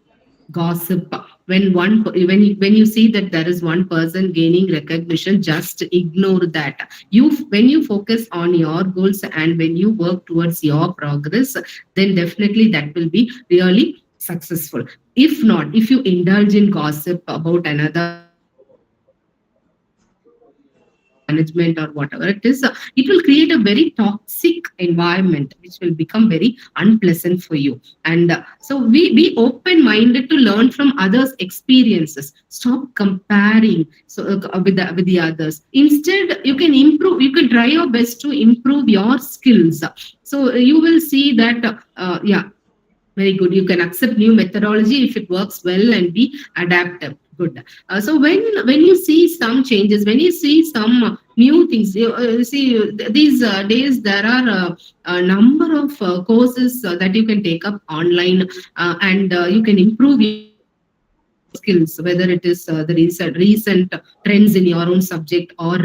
Speaker 5: gossip. When you see that there is one person gaining recognition, just ignore that. When you focus on your goals and when you work towards your progress, then definitely that will be really successful. If not, if you indulge in gossip about another management or whatever it is, it will create a very toxic environment, which will become very unpleasant for you. And so be open-minded to learn from others' experiences. Stop comparing with the others. Instead, you can improve. You can try your best to improve your skills. So you will see that very good. You can accept new methodology if it works well and be adaptive. Good. So when you see some changes, when you see some new things, you see these days there are a number of courses that you can take up online, and you can improve your skills, whether it is the recent trends in your own subject, or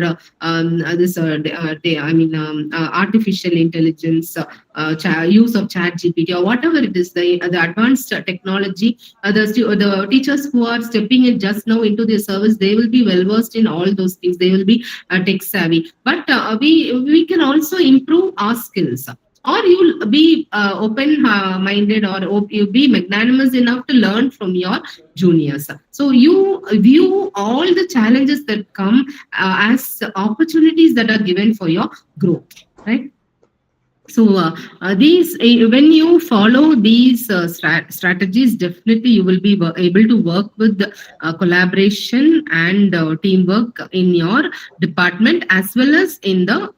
Speaker 5: artificial intelligence, use of chat GPT, or whatever it is, the advanced technology. The teachers who are stepping in just now into their service, they will be well versed in all those things. They will be tech savvy. But we can also improve our skills. Or you'll be open-minded, or you be magnanimous enough to learn from your juniors. So you view all the challenges that come as opportunities that are given for your growth, right? So these, when you follow these strategies, definitely you will be able to work with collaboration and teamwork in your department as well as in the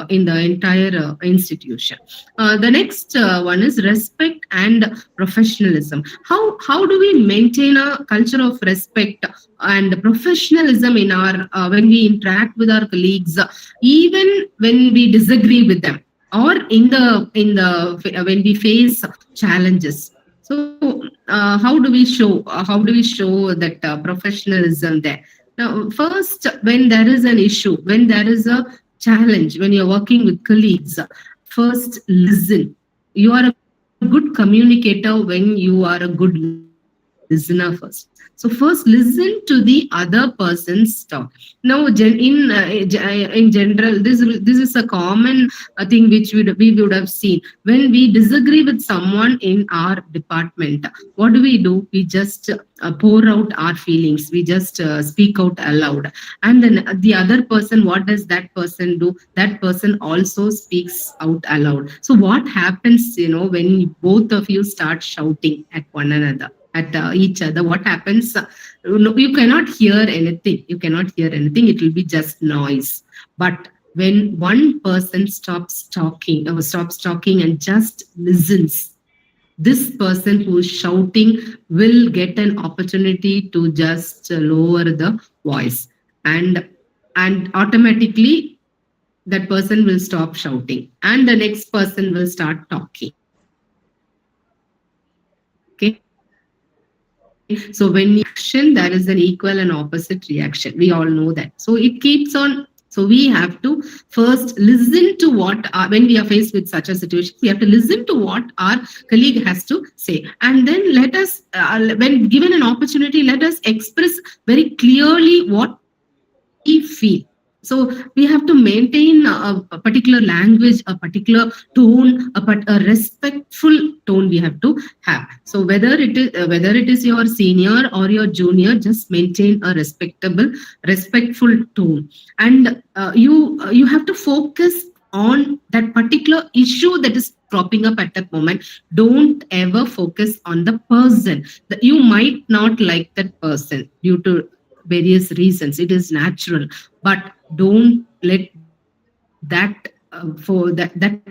Speaker 5: entire institution. The next one is respect and professionalism. How do we maintain a culture of respect and professionalism in our when we interact with our colleagues, even when we disagree with them, or in the when we face challenges? So how do we show that professionalism there? Now, first, when there is an issue, when there is a challenge, when you're working with colleagues, first listen. You are a good communicator when you are a good listener first. So first, listen to the other person's talk. Now, in general, this is a common thing which we would have seen. When we disagree with someone in our department, what do? We just pour out our feelings. We just speak out aloud. And then the other person, what does that person do? That person also speaks out aloud. So what happens, when both of you start shouting at one another, at each other? What happens? You cannot hear anything. It will be just noise. But when one person stops talking and just listens, this person who is shouting will get an opportunity to just lower the voice, and automatically that person will stop shouting and the next person will start talking. Okay, so when you action, there is an equal and opposite reaction. We all know that. So it keeps on. So we have to first listen to what when we are faced with such a situation, we have to listen to what our colleague has to say, and then let us, when given an opportunity, let us express very clearly what we feel. So we have to maintain a particular language, a particular tone, a respectful tone we have to have. So whether it is your senior or your junior, just maintain a respectful tone, and you have to focus on that particular issue that is cropping up at that moment. Don't ever focus on the person. That you might not like that person due to various reasons. It is natural, but don't let that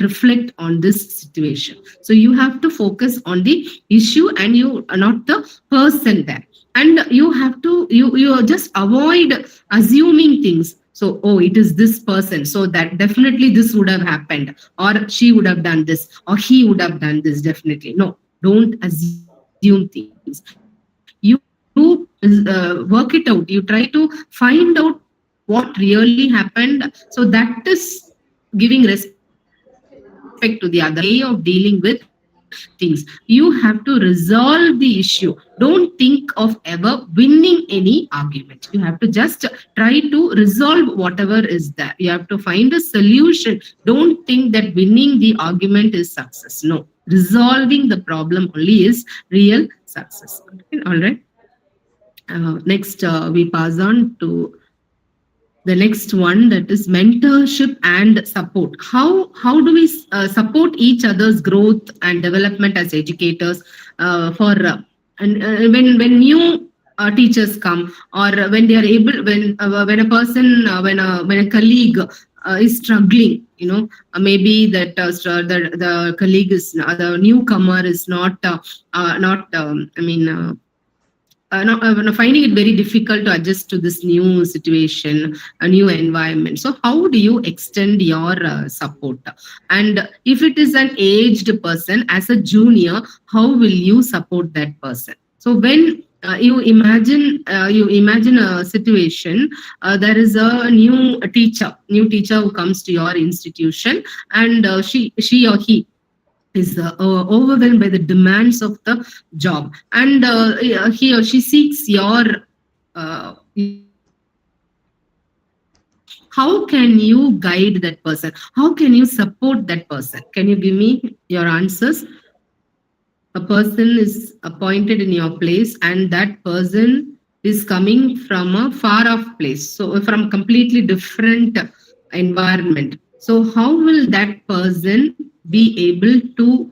Speaker 5: reflect on this situation. So you have to focus on the issue and you not the person there. And you have to you just avoid assuming things. So, oh, it is this person, so that definitely this would have happened, or she would have done this, or he would have done this. Definitely no, don't assume things. You work it out. You try to find out what really happened. So that is giving respect to the other. Way of dealing with things. You have to resolve the issue. Don't think of ever winning any argument. You have to just try to resolve whatever is there. You have to find a solution. Don't think that winning the argument is success. No, resolving the problem only is real success. Okay, all right. Next, we pass on to the next one, that is mentorship and support. How do we support each other's growth and development as educators, for and when new teachers come, or when they are able, when a person when a colleague is struggling, maybe that the colleague is the newcomer is not finding it very difficult to adjust to this new situation, a new environment. So how do you extend your support? And if it is an aged person, as a junior, how will you support that person? So when you imagine a situation, there is a new teacher who comes to your institution, and she or he is overwhelmed by the demands of the job, and he or she seeks your support. How can you guide that person? How can you support that person? Can you give me your answers? A person is appointed in your place, and that person is coming from a far off place, so from completely different environment. So how will that person be able to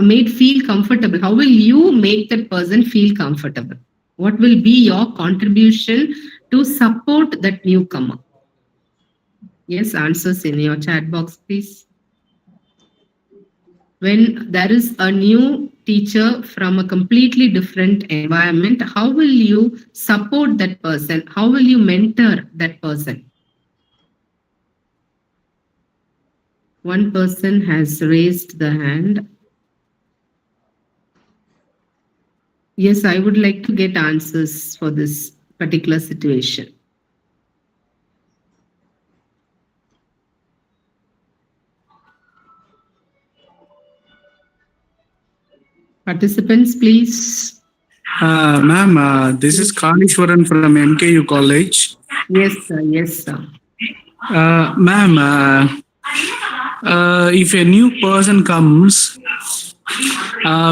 Speaker 5: made feel comfortable? How will you make that person feel comfortable? What will be your contribution to support that newcomer? Yes, answers in your chat box, please. When there is a new teacher from a completely different environment, how will you support that person? How will you mentor that person? One person has raised the hand. Yes, I would like to get answers for this particular situation. Participants, please.
Speaker 7: Ma'am, this is Kanishwaran from MKU College.
Speaker 5: Yes, sir. Yes, sir.
Speaker 7: Ma'am, if a new person comes,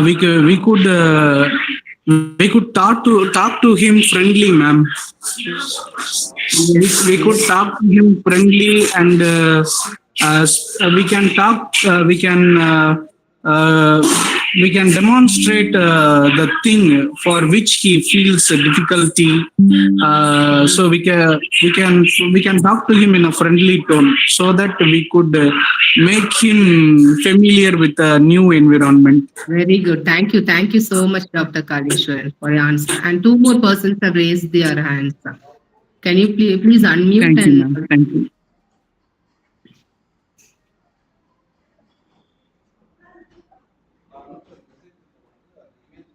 Speaker 7: we could talk to him friendly, ma'am. We could talk to him friendly, and we can talk. We can demonstrate the thing for which he feels a difficulty. So we can talk to him in a friendly tone, so that we could make him familiar with a new environment.
Speaker 5: Very good. Thank you. Thank you so much, Dr. Kalishwaran, for your answer. And two more persons have raised their hands. Can you please unmute?
Speaker 7: Thank you, ma'am. Thank you.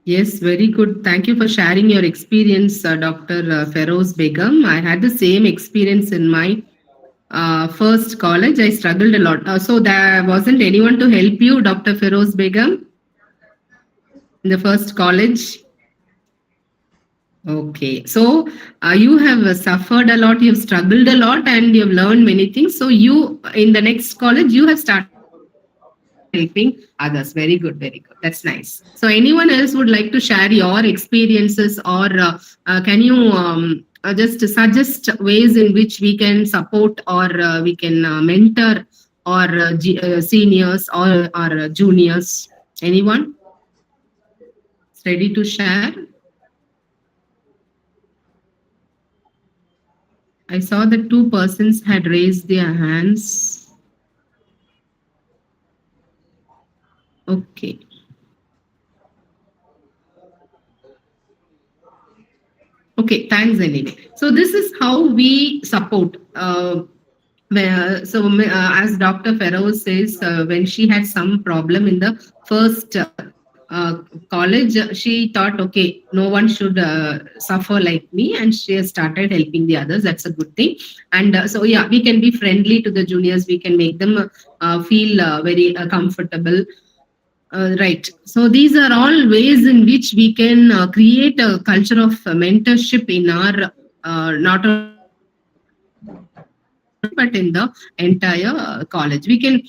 Speaker 5: Yes, very good. Thank you for sharing your experience, Dr. Feroz Begum. I had the same experience in my first college. I struggled a lot. So there wasn't anyone to help you, Dr. Feroz Begum, in the first college? Okay, so you have suffered a lot, you have struggled a lot, and you have learned many things. So you, in the next college, you have started helping others. Very good, very good. That's nice. So anyone else would like to share your experiences, or can you just suggest ways in which we can support, or we can mentor our seniors or juniors? Anyone ready to share? I saw that two persons had raised their hands. Okay. Okay, thanks anyway. So this is how we support. As Dr. Feroz says, when she had some problem in the first college, she thought, okay, no one should suffer like me, and she has started helping the others. That's a good thing. And so, yeah, we can be friendly to the juniors. We can make them feel very comfortable. Right. So these are all ways in which we can create a culture of mentorship in our not only but in the entire college. We can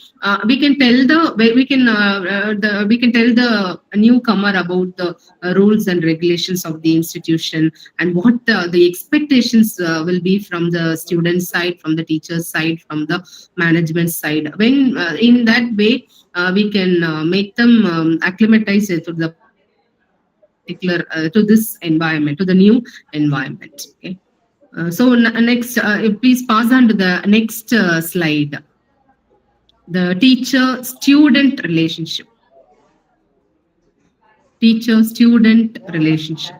Speaker 5: tell the newcomer about the rules and regulations of the institution, and what the expectations will be from the student side, from the teacher's side, from the management side. When in that way we can make them acclimatize to the particular to this environment, to the new environment. Okay. So next, please pass on to the next slide. The teacher-student relationship. Teacher-student relationship.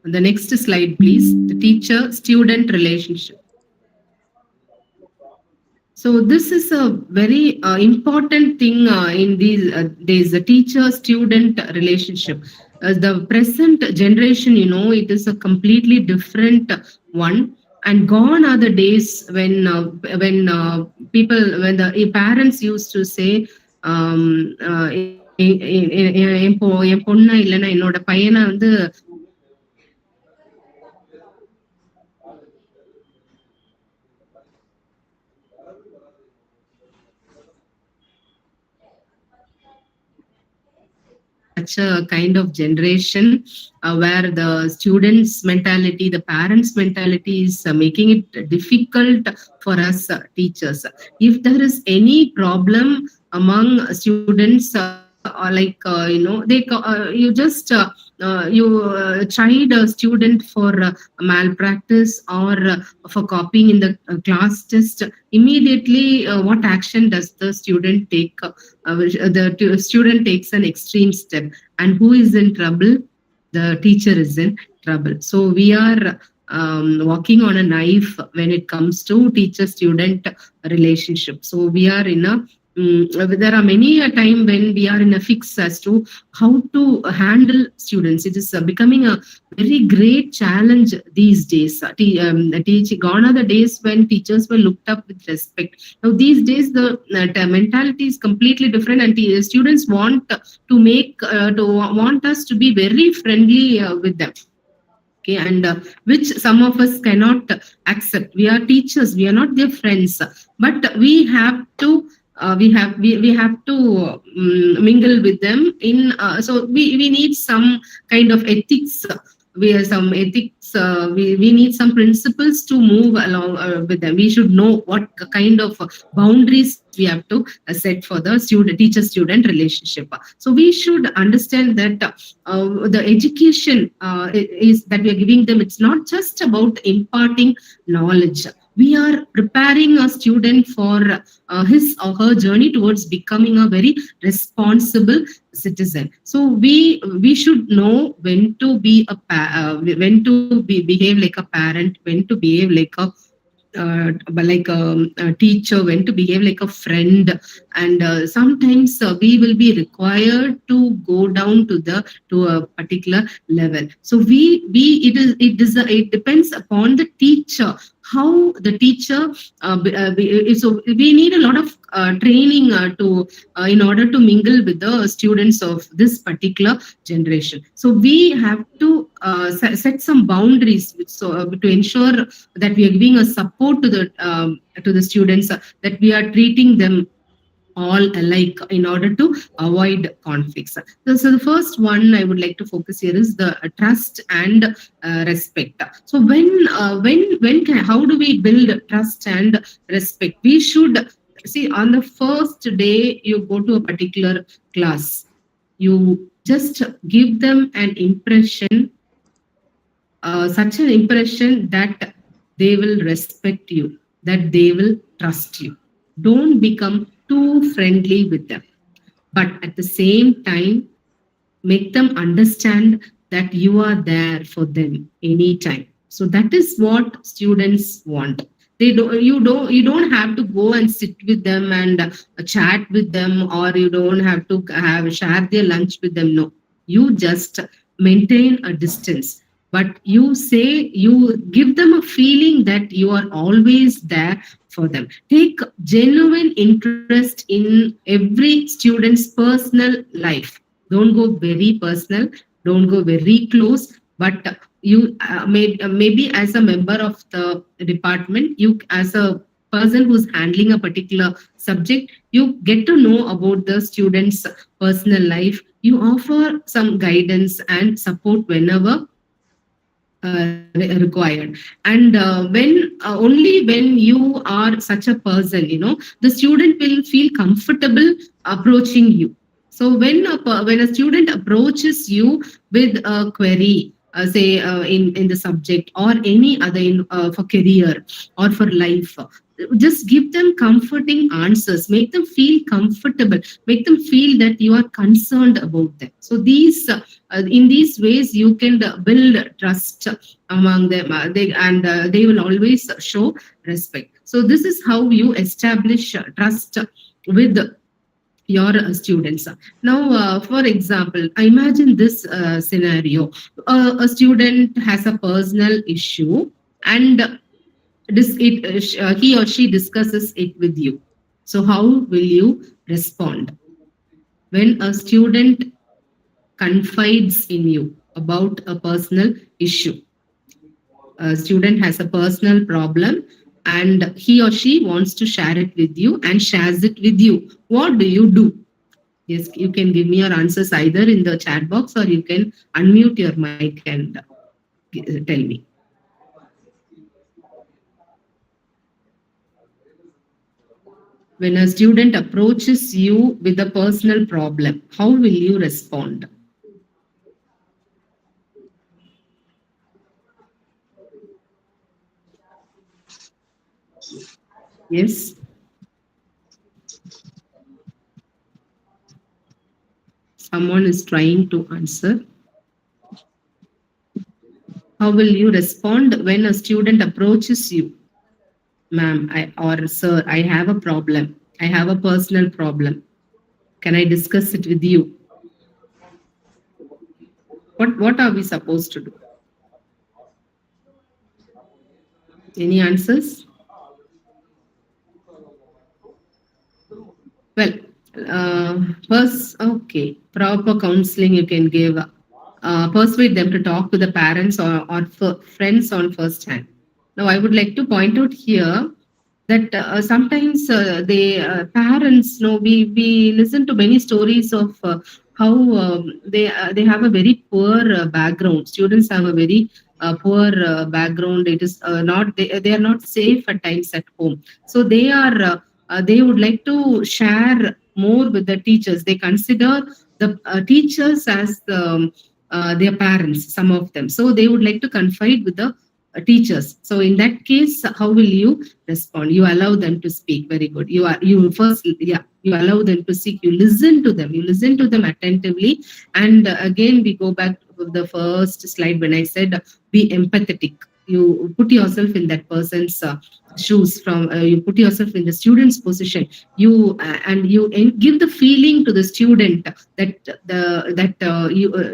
Speaker 5: The next slide, please. The teacher-student relationship. So this is a very important thing in these days, the teacher-student relationship. The present generation, it is a completely different one. And gone are the days when the parents used to say, என் பொண்ணு இல்லைன்னா என்னோட பையனை வந்து such a kind of generation where the students' mentality, the parents' mentality is making it difficult for us teachers. If there is any problem among students, you just chide a student for malpractice or for copying in the class test, immediately what action does the student take? The student takes an extreme step, and who is in trouble? The teacher is in trouble. So we are walking on a knife when it comes to teacher-student relationship. So we are in a there are many a time when we are in a fix as to how to handle students. It is becoming a very great challenge these days. Teaching, gone are the days when teachers were looked up with respect. Now these days the mentality is completely different, and students want us to be very friendly with them. Okay, and which some of us cannot accept. We are teachers, we are not their friends, but we have to mingle with them in so we need some kind of ethics we have some ethics, we need some principles to move along with them. We should know what kind of boundaries we have to set for the teacher-student relationship. So we should understand that the education is that we are giving them, it's not just about imparting knowledge. We are preparing a student for his or her journey towards becoming a very responsible citizen. So we should know when to be when to behave like a parent, when to behave like a teacher, when to behave like a friend, and sometimes we will be required to go down to a particular level. So it depends upon the teacher, how the teacher so we need a lot of training to in order to mingle with the students of this particular generation. So we have to set some boundaries, so to ensure that we are giving a support to the students, that we are treating them all alike in order to avoid conflicts. So the first one I would like to focus here is the trust and respect. So how do we build trust and respect? We should see, on the first day you go to a particular class, you just give them an impression, such an impression that they will respect you, that they will trust you. Don't become too friendly with them, but at the same time, make them understand that you are there for them anytime. So that is what students want. You don't have to go and sit with them and chat with them, or you don't have to share their lunch with them. No, you just maintain a distance, but you give them a feeling that you are always there for them. Take genuine interest in every student's personal life. Don't go very personal, don't go very close, but you maybe as a member of the department, you as a person who's handling a particular subject, you get to know about the student's personal life. You offer some guidance and support whenever required. And only when you are such a person, the student will feel comfortable approaching you. So when a student approaches you with a query, say in the subject or any other for career or for life, just give them comforting answers, make them feel comfortable, make them feel that you are concerned about them. So in these ways you can build trust among them, they will always show respect. So this is how you establish trust with your students. Now, for example, imagine this scenario. A student has a personal issue, and he or she discusses it with you. So how will you respond? When a student confides in you about a personal issue, a student has a personal problem and he or she wants to share it with you and shares it with you, what do you do? Yes, you can give me your answers either in the chat box, or you can unmute your mic and tell me. When a student approaches you with a personal problem, how will you respond? Yes. Someone is trying to answer. How will you respond when a student approaches you? Ma'am, or sir, I have a problem. I have a personal problem. Can I discuss it with you? What are we supposed to do? Any answers? Well, first, okay, proper counseling you can give. Persuade them to talk to the parents or friends on first hand. Now, I would like to point out here that sometimes the parents, we listen to many stories of how they have a very poor background. Students have a very poor background. It is not they are not safe at times at home. So they would like to share more with the teachers. They consider the teachers as their parents. Some of them, so they would like to confide with the teachers. So in that case, how will you respond? You allow them to speak. Very good. You first, yeah, you allow them to speak. You listen to them. You listen to them attentively. And again, we go back to the first slide when I said be empathetic. You put yourself in that person's shoes. From you put yourself in the student's position. You and you give the feeling to the student that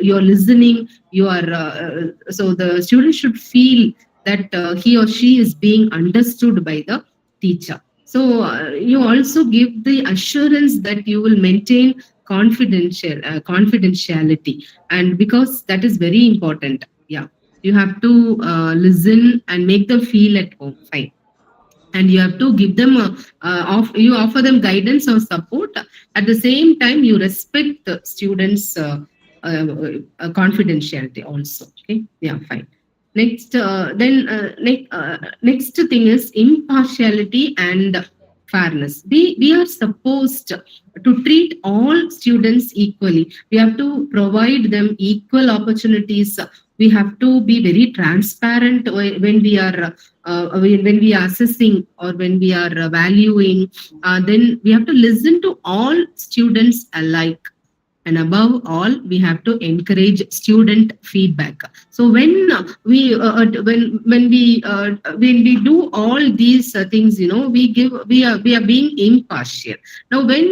Speaker 5: you're listening. You are so the student should feel that he or she is being understood by the teacher. So you also give the assurance that you will maintain confidentiality, and because that is very important. Yeah, you have to listen and make them feel at home. Fine. And you have to give them you offer them guidance or support. At the same time, you respect the students confidentiality also. Okay, yeah, fine. Next next thing is impartiality and fairness. We are supposed to treat all students equally. We have to provide them equal opportunities. We have to be very transparent when we are when we are assessing or when we are valuing. Then we have to listen to all students alike. And above all, we have to encourage student feedback. So when we do all these things, we are being impartial. Now, when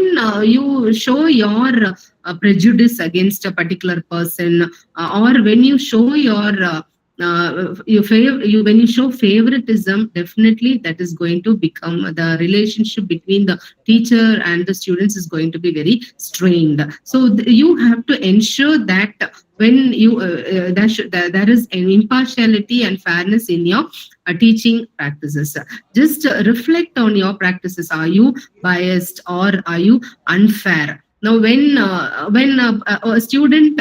Speaker 5: you show your prejudice against a particular person, or when you show when you show favoritism, definitely that is going to become the relationship between the teacher and the students is going to be very strained. So you have to ensure that when you there is an impartiality and fairness in your teaching practices. Just reflect on your practices. Are you biased or are you unfair? Now, when a student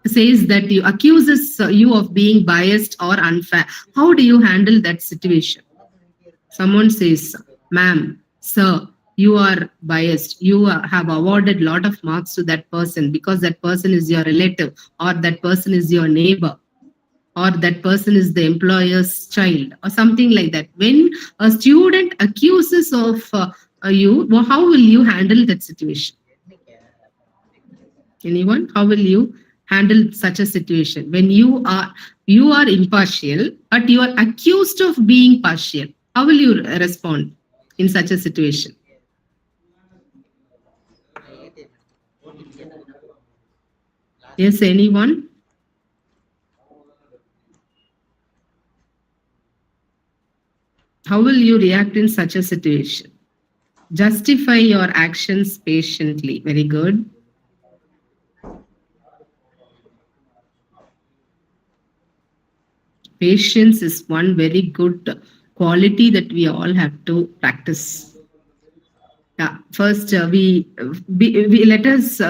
Speaker 5: says that you accuses you of being biased or unfair, how do you handle that situation? Someone says, ma'am, sir, you are biased. You have awarded a lot of marks to that person because that person is your relative, or that person is your neighbor, or that person is the employer's child, or something like that. When a student accuses of you, how will you handle that situation? Anyone? How will you handle such a situation when you are impartial but you are accused of being partial? How will you respond in such a situation? Yes, anyone? How will you react in such a situation? Justify your actions patiently. Very good. Patience is one very good quality that we all have to practice. Yeah, first we let us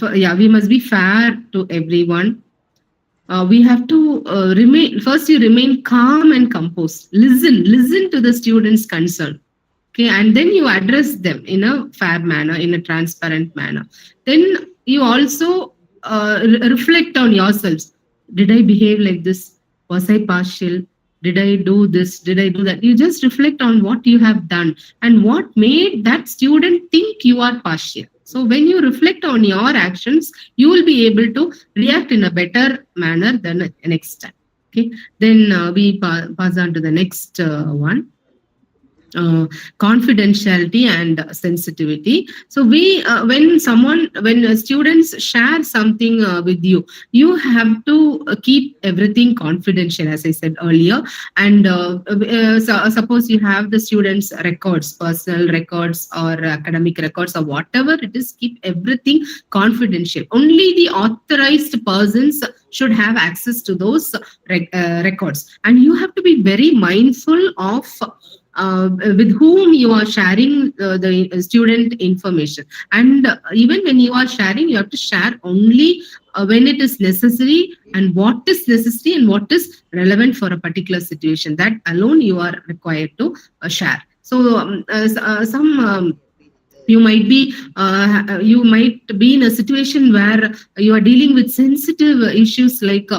Speaker 5: we must be fair to everyone. We have to remain calm and composed. Listen to the students' concern. Okay, and then you address them in a fair manner, in a transparent manner. Then you also reflect on yourselves. Did I behave like this? Was I partial? Did I do this? Did I do that? You just reflect on what you have done and what made that student think you are partial. So when you reflect on your actions, you will be able to react in a better manner than next time. Okay, then we pass on to the next one. Confidentiality and sensitivity. So when students share something with you, you have to keep everything confidential, as I said earlier. And suppose you have the students' records, personal records or academic records or whatever it is, keep everything confidential. Only the authorized persons should have access to those records, and you have to be very mindful of with whom you are sharing the student information. And even when you are sharing, you have to share only when it is necessary, and what is necessary and what is relevant for a particular situation. That alone you are required to share. So some you might be in a situation where you are dealing with sensitive issues, like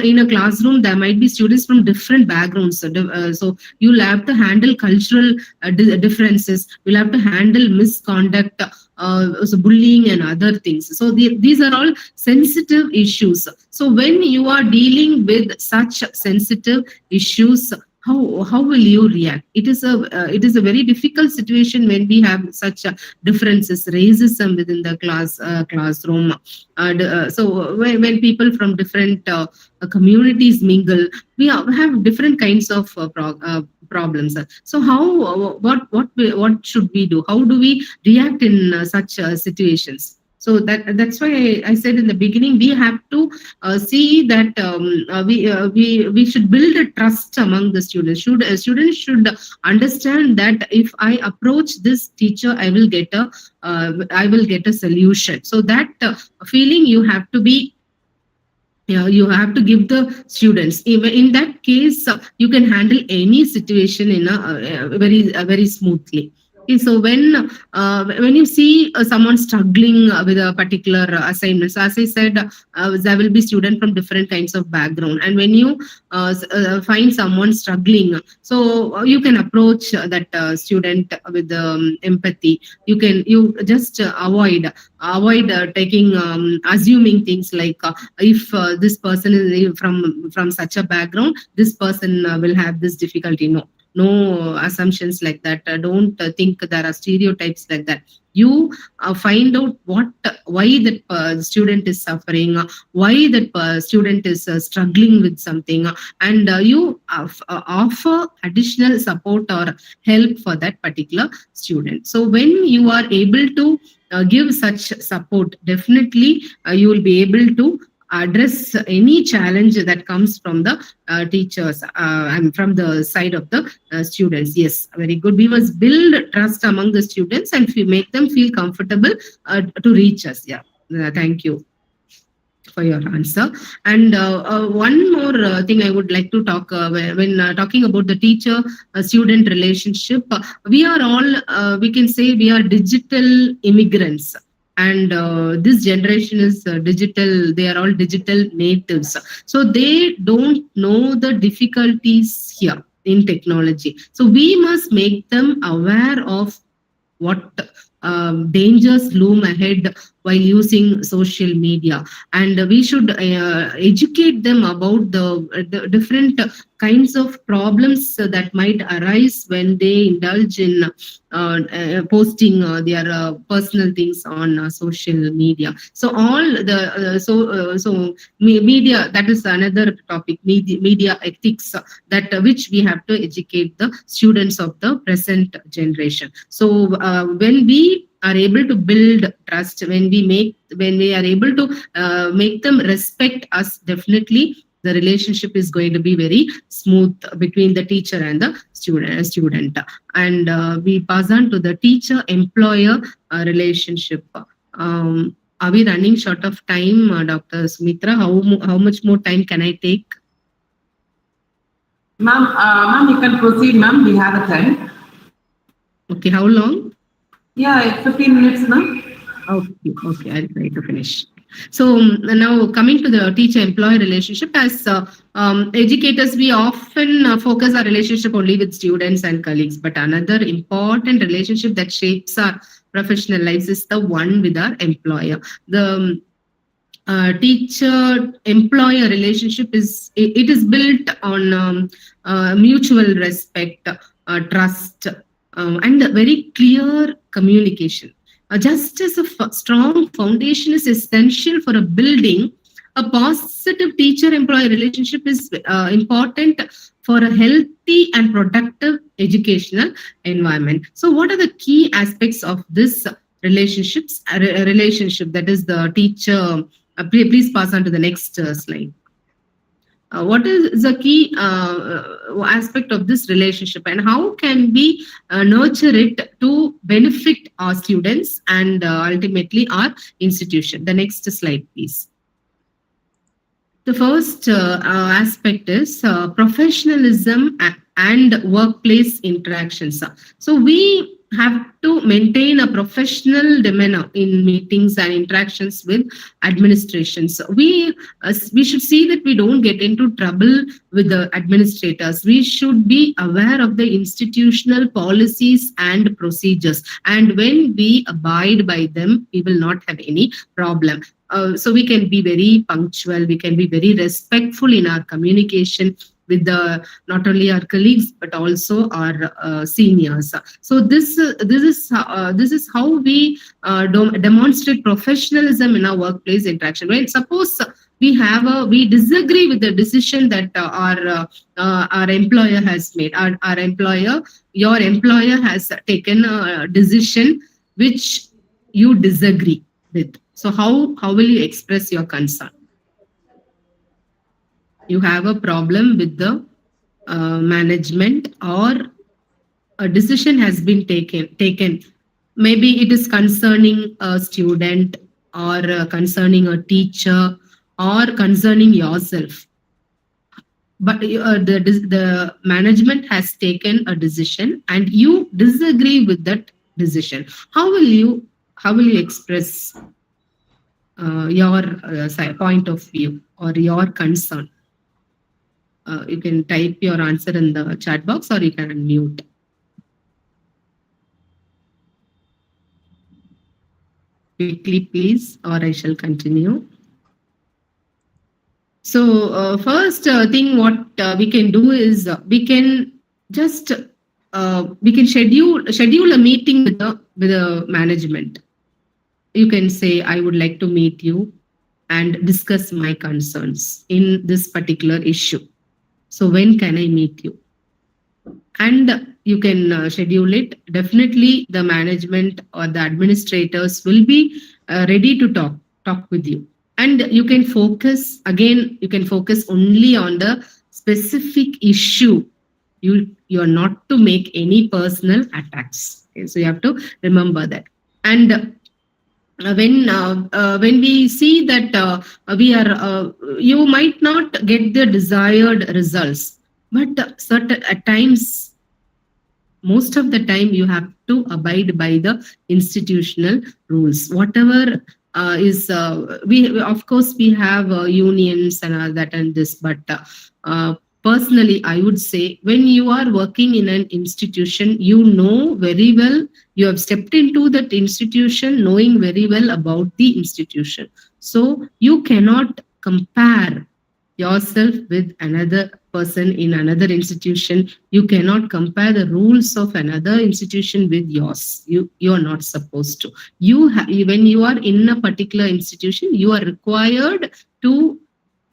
Speaker 5: in a classroom there might be students from different backgrounds, so you'll have to handle cultural differences, you'll have to handle misconduct, so bullying and other things. So these are all sensitive issues. So when you are dealing with such sensitive issues, how will you react? It is a very difficult situation when we have such differences, racism within the classroom. So when people from different communities mingle, we have different kinds of problems. So what should we do? How do we react in such situations? So that's why I said in the beginning, we have to see that we should build a trust among the students. Students should understand that if I approach this teacher, I will get a solution. So that feeling you have to be. You have to give the students. In that case, you can handle any situation in a very smoothly. Okay, so when you see someone struggling with a particular assignment, so as I said, there will be students from different kinds of background, and when you find someone struggling, so you can approach that student with empathy. You just avoid taking assuming things like if this person is from such a background, this person will have this difficulty. No assumptions like that. Don't think there are stereotypes like that. You find out why that student is suffering, why that student is struggling with something, and you offer additional support or help for that particular student. So when you are able to give such support, definitely you will be able to address any challenge that comes from the teachers and from the side of the students. Yes, very good. We must build trust among the students and make them feel comfortable to reach us. Yeah, thank you for your answer. And one more thing I would like to talk when talking about the teacher-student relationship. We are all, we can say, we are digital immigrants. And this generation is digital. They are all digital natives. So they don't know the difficulties here in technology. So we must make them aware of what dangers loom ahead while using social media, and we should educate them about the different kinds of problems that might arise when they indulge in posting their personal things on social media. So all the so media, that is another topic, media ethics, that which we have to educate the students of the present generation. So when we are able to build trust, when we are able to make them respect us, definitely the relationship is going to be very smooth between the teacher and the student. And we pass on to the teacher-employer relationship. Are we running short of time, Dr. Sumitra? How much more time can I take?
Speaker 2: Ma'am, you can proceed, ma'am. We have a time.
Speaker 5: Okay, how long?
Speaker 2: Yeah, 15 minutes, ma'am.
Speaker 5: Okay, I'll try to finish. So now coming to the teacher-employee relationship, as educators, we often focus our relationship only with students and colleagues, but another important relationship that shapes our professional lives is the one with our employer. The teacher-employer relationship is built on mutual respect, trust, and very clear communication. Just as a strong foundation is essential for a building, a positive teacher-employee relationship is important for a healthy and productive educational environment. So what are the key aspects of this relationship, that is the teacher? Please pass on to the next slide. what is the key aspect of this relationship, and how can we nurture it to benefit our students and ultimately our institution? The next slide, please. The first aspect is professionalism and workplace interactions. So we have to maintain a professional demeanor in meetings and interactions with administrations. We should see that we don't get into trouble with the administrators. We should be aware of the institutional policies and procedures, and when we abide by them, we will not have any problem. So we can be very punctual, we can be very respectful in our communication with not only our colleagues but also our seniors. So this is how we demonstrate professionalism in our workplace interaction. When suppose we disagree with the decision that our employer has made, your employer has taken a decision which you disagree with. So how will you express your concern? You have a problem with the management, or a decision has been taken. Maybe it is concerning a student, or concerning a teacher, or concerning yourself. But the management has taken a decision and you disagree with that decision. How will you express your point of view or your concern? You can type your answer in the chat box, or you can unmute. Quickly, please, or I shall continue. So first thing what we can do is we can just we can schedule a meeting with the management. You can say, I would like to meet you and discuss my concerns in this particular issue. So when can I meet you? And you can schedule it. Definitely the management or the administrators will be ready to talk with you. And you can focus only on the specific issue. You're not to make any personal attacks. Okay? So you have to remember that. And when we see that you might not get the desired results, but at times, most of the time, you have to abide by the institutional rules. Whatever of course we have unions and all that and this, but personally, I would say when you are working in an institution, you know very well, you have stepped into that institution knowing very well about the institution. So you cannot compare yourself with another person in another institution. You cannot compare the rules of another institution with yours. You are not supposed to. When you are in a particular institution, you are required to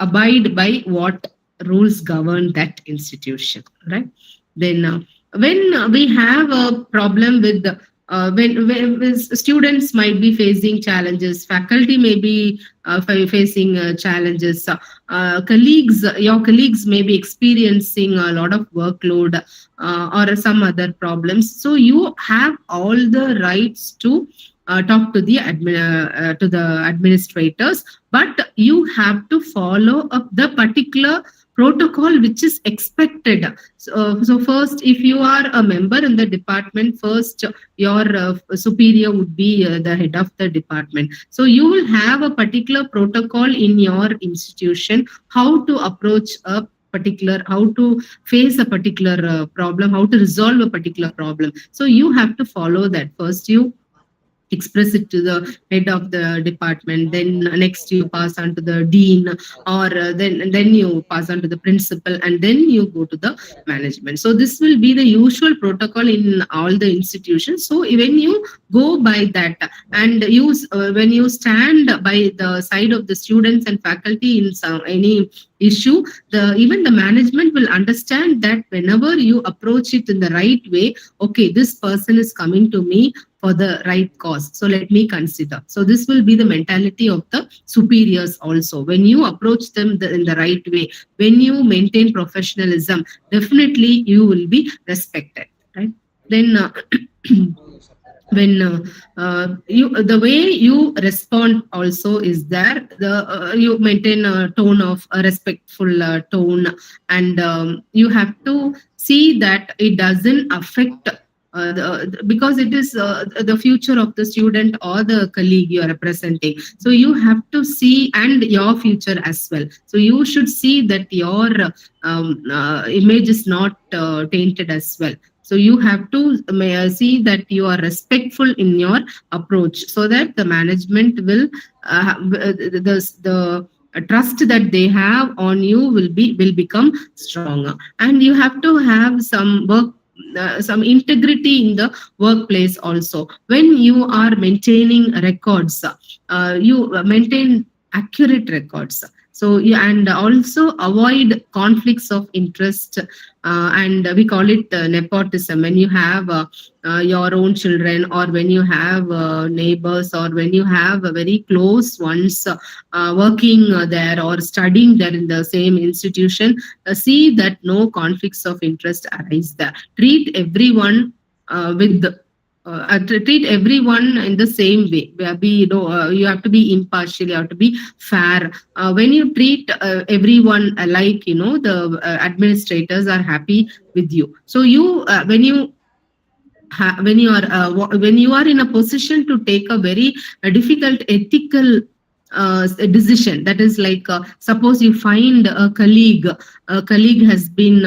Speaker 5: abide by what rules govern that institution, right? Then when we have a problem with when students might be facing challenges, faculty may be facing challenges, your colleagues may be experiencing a lot of workload or some other problems. So you have all the rights to talk to the administrators, but you have to follow up the particular protocol which is expected. So first, if you are a member in the department, first your superior would be the head of the department. So you will have a particular protocol in your institution, how to approach how to face a particular problem, how to resolve a particular problem. So you have to follow that. First, you express it to the head of the department, then next you pass on to the dean, or then you pass on to the principal, and then you go to the management. So this will be the usual protocol in all the institutions. So when you go by that, and when you stand by the side of the students and faculty in any issue, even the management will understand that whenever you approach it in the right way, okay, this person is coming to me for the right cause. So let me consider. So this will be the mentality of the superiors also. When you approach them in the right way, when you maintain professionalism, definitely you will be respected, right? Then when the way you respond also is there, you maintain a tone of a respectful tone, and you have to see that it doesn't affect because it is the future of the student or the colleague you are representing. So you have to see, and your future as well. So you should see that your image is not tainted as well. So you have to see that you are respectful in your approach, so that the management will the trust that they have on you will become stronger. And you have to have some work, some integrity in the workplace also. When you are maintaining records, you maintain accurate records. So and also avoid conflicts of interest, and we call it nepotism. When you have your own children, or when you have neighbors, or when you have very close ones working there or studying there in the same institution, see that no conflicts of interest arise there. Treat everyone treat everyone in the same way. You have to be impartial, you have to be fair. When you treat everyone alike, the administrators are happy with you. So you when you are in a position to take a very difficult ethical decision, that is like suppose you find a colleague has been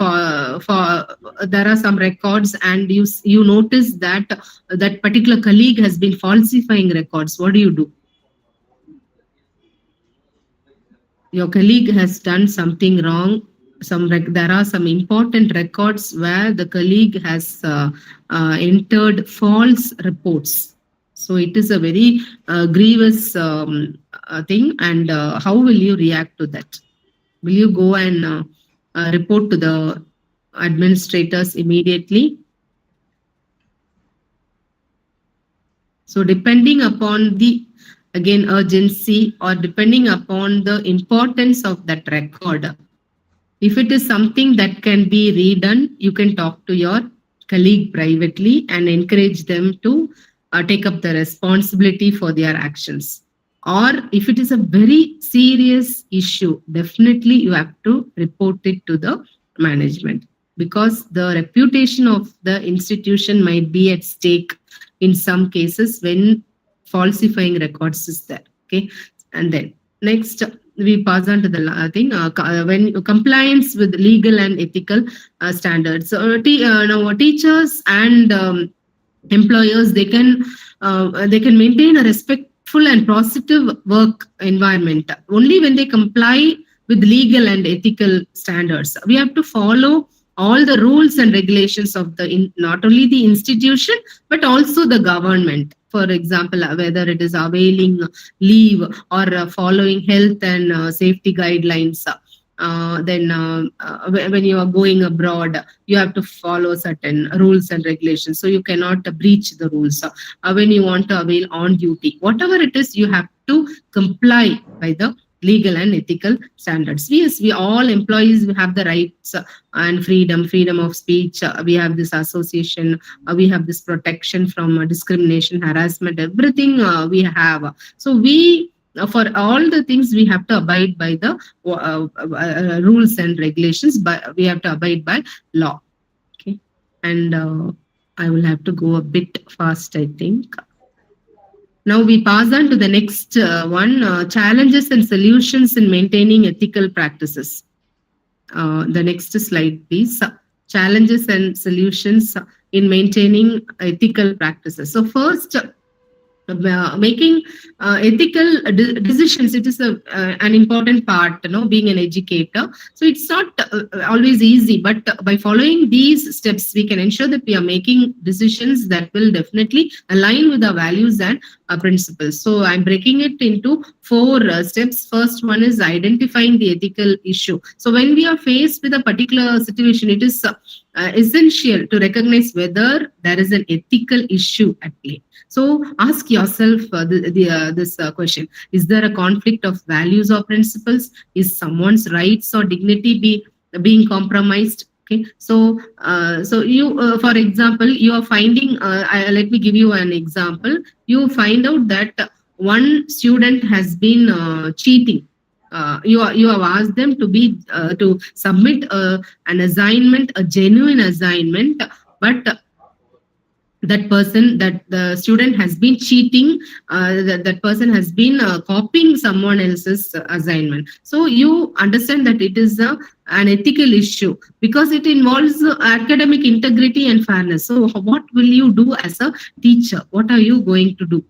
Speaker 5: for there are some records, and you notice that that particular colleague has been falsifying records. What do? Your colleague has done something wrong. There are some important records where the colleague has entered false reports. So it is a very grievous thing. And how will you react to that? Will you go and report to the administrators immediately? So depending upon the urgency, or depending upon the importance of that record, if it is something that can be redone, you can talk to your colleague privately and encourage them to take up the responsibility for their actions. Or if it is a very serious issue, definitely you have to report it to the management, because the reputation of the institution might be at stake in some cases when falsifying records is there. Okay, and then next we pass on to the thing, when compliance with legal and ethical standards. So now teachers and employers, they can maintain a respectful and positive work environment only when they comply with legal and ethical standards. We have to follow all the rules and regulations of not only the institution but also the government. For example, whether it is availing leave or following health and safety guidelines. Then when you are going abroad, you have to follow certain rules and regulations. So you cannot breach the rules. When you want to avail on duty, whatever it is, you have to comply by the legal and ethical standards. Yes, we all employees have the rights and freedom of speech. We have this association. We have this protection from discrimination, harassment, everything we have. So for all the things, we have to abide by the rules and regulations, but we have to abide by law. Okay, and I will have to go a bit fast, I think. Now we pass on to the next one, challenges and solutions in maintaining ethical practices. The next slide, please. Challenges and solutions in maintaining ethical practices. So first, making ethical decisions, it is an important part, being an educator. So it's not always easy, but by following these steps, we can ensure that we are making decisions that will definitely align with our values and principles. So I'm breaking it into 4 steps. First one is identifying the ethical issue. So when we are faced with a particular situation, it is essential to recognize whether there is an ethical issue at play. So ask yourself this question: is there a conflict of values or principles? Is someone's rights or dignity being compromised? Okay, so you, for example, you are finding. Let me give you an example. You find out that one student has been cheating. You have asked them to submit an assignment, a genuine assignment, but that the student has been cheating, that person has been copying someone else's assignment. So you understand that it is an ethical issue because it involves academic integrity and fairness. So what will you do as a teacher? What are you going to do?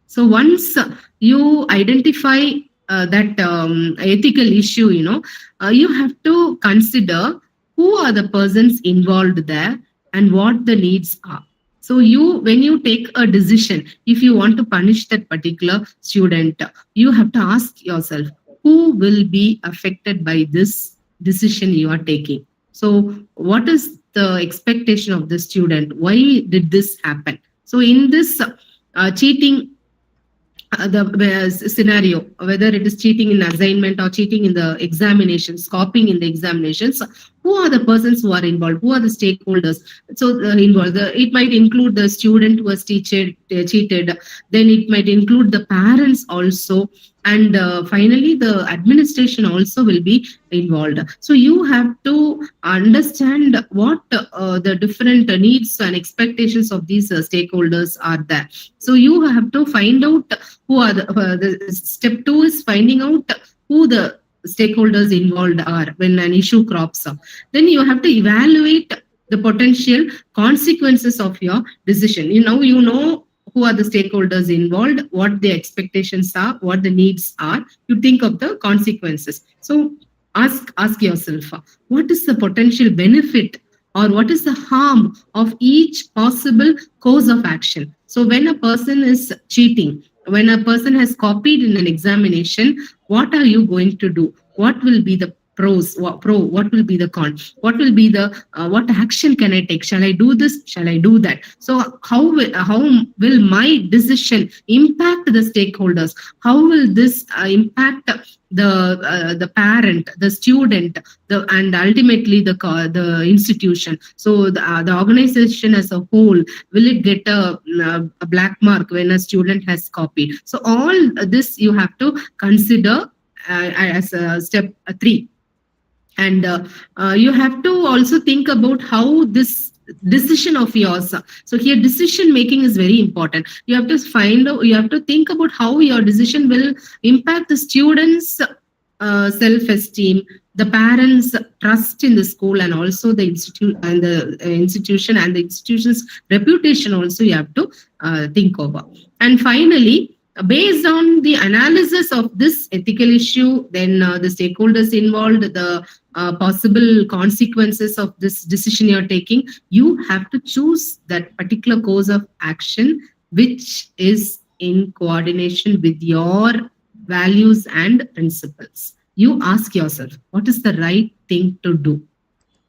Speaker 5: So once you identify that ethical issue, you have to consider who are the persons involved there and what the needs are. So when you take a decision, if you want to punish that particular student, you have to ask yourself, who will be affected by this decision you are taking? So what is the expectation of the student? Why did this happen? So in this cheating the scenario, whether it is cheating in assignment or cheating in the examinations, copying in the examinations, who are the persons who are involved? Who are the stakeholders? So involved. It might include the student who was cheated. Then it might include the parents also. And finally, the administration also will be involved. So you have to understand what the different needs and expectations of these stakeholders are there. So you have to find out who are the step 2 is finding out who the stakeholders involved are when an issue crops up. Then you have to evaluate the potential consequences of your decision. You know who are the stakeholders involved, what the expectations are, what the needs are. You think of the consequences. So ask yourself, what is the potential benefit or what is the harm of each possible course of action? So when a person is cheating, when a person has copied in an examination, what are you going to do? What will be the pros, what will be the con? What will be the what action can I take? Shall I do this? Shall I do that? So how will my decision impact the stakeholders? How will this impact the parent, the student, and ultimately the institution? So the organization as a whole, will it get a black mark when a student has copied? So all this you have to consider as step 3. And you have to also think about how this decision of yours. So here decision making is very important. You have to think about how your decision will impact the students' self-esteem, the parents' trust in the school, and also the institution and the institution's reputation also you have to think over. And finally, based on the analysis of this ethical issue, then the stakeholders involved, the possible consequences of this decision you're taking, you have to choose that particular course of action which is in coordination with your values and principles. You ask yourself, what is the right thing to do?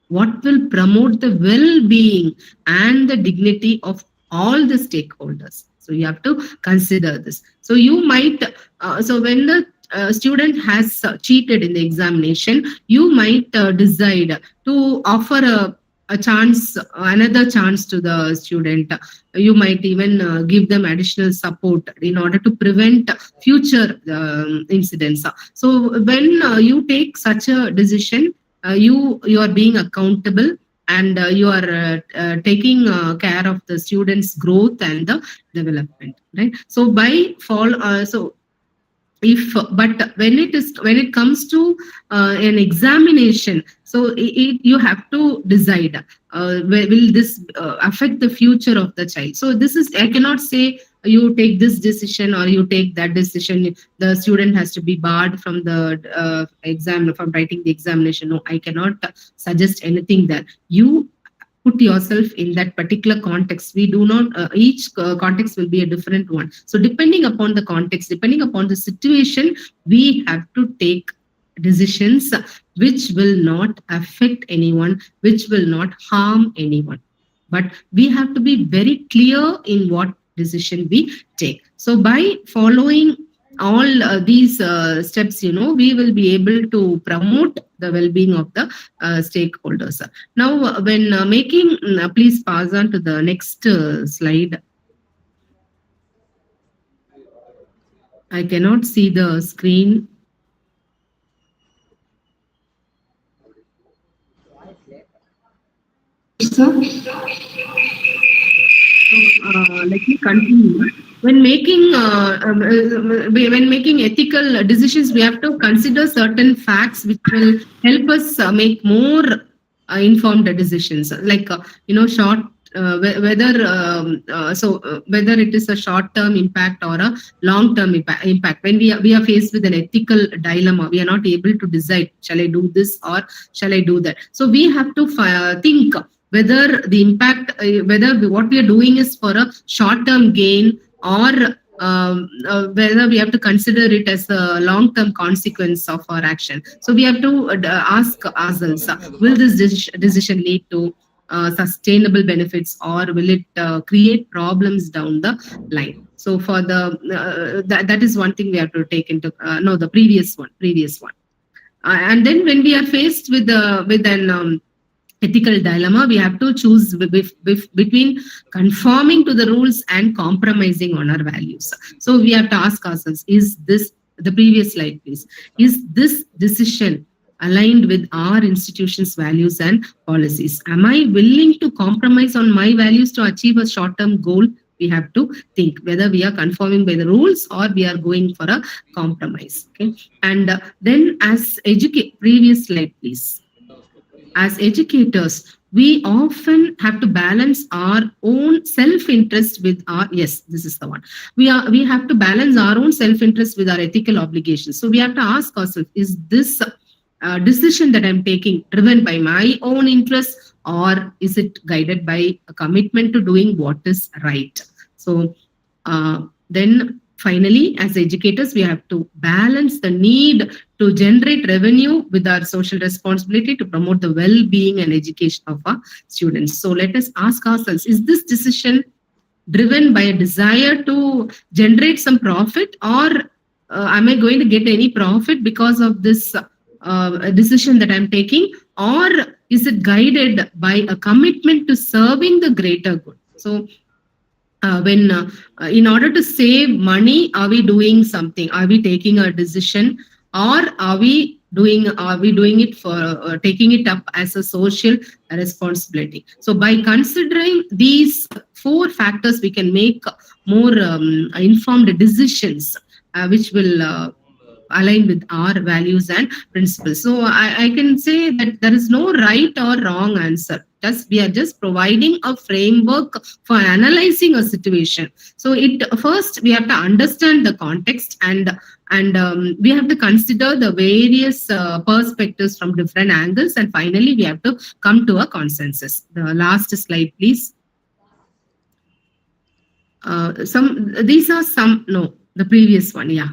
Speaker 5: What will promote the well-being and the dignity of all the stakeholders? So you have to consider this. So you might, so when the student has cheated in the examination, you might decide to offer another chance to the student. You might even give them additional support in order to prevent future incidents. So when you take such a decision, you are being accountable, and you are taking care of the students' growth and the development, right? So but when it comes to an examination, so you have to decide, will this affect the future of the child? So I cannot say you take this decision or you take that decision, the student has to be barred from from writing the examination. No, I cannot suggest anything there. You put yourself in that particular context. We do not, each context will be a different one. So depending upon the context, depending upon the situation, we have to take decisions which will not affect anyone, which will not harm anyone. But we have to be very clear in what decision we take. So by following all these steps, we will be able to promote the well-being of the stakeholders. Now, when making, please pass on to the next slide. I cannot see the screen.
Speaker 2: Sir?
Speaker 5: Let me continue. When making ethical decisions, we have to consider certain facts which will help us make more informed decisions. Like short. Whether it is a short-term impact or a long-term impact. When we are faced with an ethical dilemma, we are not able to decide, shall I do this or shall I do that? So we have to think whether the impact, whether what we are doing is for a short-term gain or whether we have to consider it as a long-term consequence of our action. So we have to ask ourselves, will this decision lead to sustainable benefits, or will it create problems down the line? So for the that is one thing we have to take into the previous one. And then when we are faced with an ethical dilemma, we have to choose between conforming to the rules and compromising on our values. So we have to ask ourselves, is this, the previous slide please, is this decision aligned with our institution's values and policies? Am I willing to compromise on my values to achieve a short-term goal? We have to think whether we are conforming by the rules or we are going for a compromise. Okay, and then as previous slide please. As educators, we often have to balance our own self-interest with our, yes, this is the one. We have to balance our own self-interest with our ethical obligations. So we have to ask ourselves, is this decision that I'm taking driven by my own interests, or is it guided by a commitment to doing what is right? So then finally, as educators, we have to balance the need to generate revenue with our social responsibility to promote the well-being and education of our students. So let us ask ourselves, is this decision driven by a desire to generate some profit, or am I going to get any profit because of this decision that I'm taking, or is it guided by a commitment to serving the greater good? So when in order to save money, are we doing something? Are we taking a decision, or are we doing it for taking it up as a social responsibility? So by considering these 4 factors, we can make more informed decisions which will align with our values and principles. So I can say that there is no right or wrong answer. We are just providing a framework for analyzing a situation. So first we have to understand the context, and we have to consider the various perspectives from different angles, and finally we have to come to a consensus. The last slide, please. These are some, no, the previous one, yeah.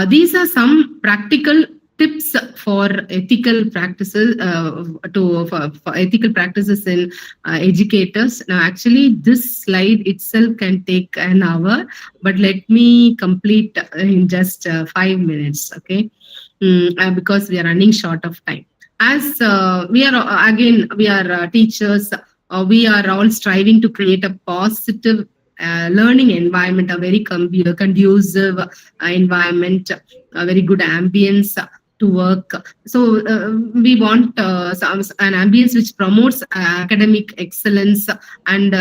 Speaker 5: These are some practical tips for ethical practices for ethical practices in educators. Now, actually, this slide itself can take an hour, but let me complete in just 5 minutes, okay? Because we are running short of time. As we are teachers, we are all striving to create a positive learning environment, a very conducive environment, a very good ambience to work. So we want an ambience which promotes academic excellence, and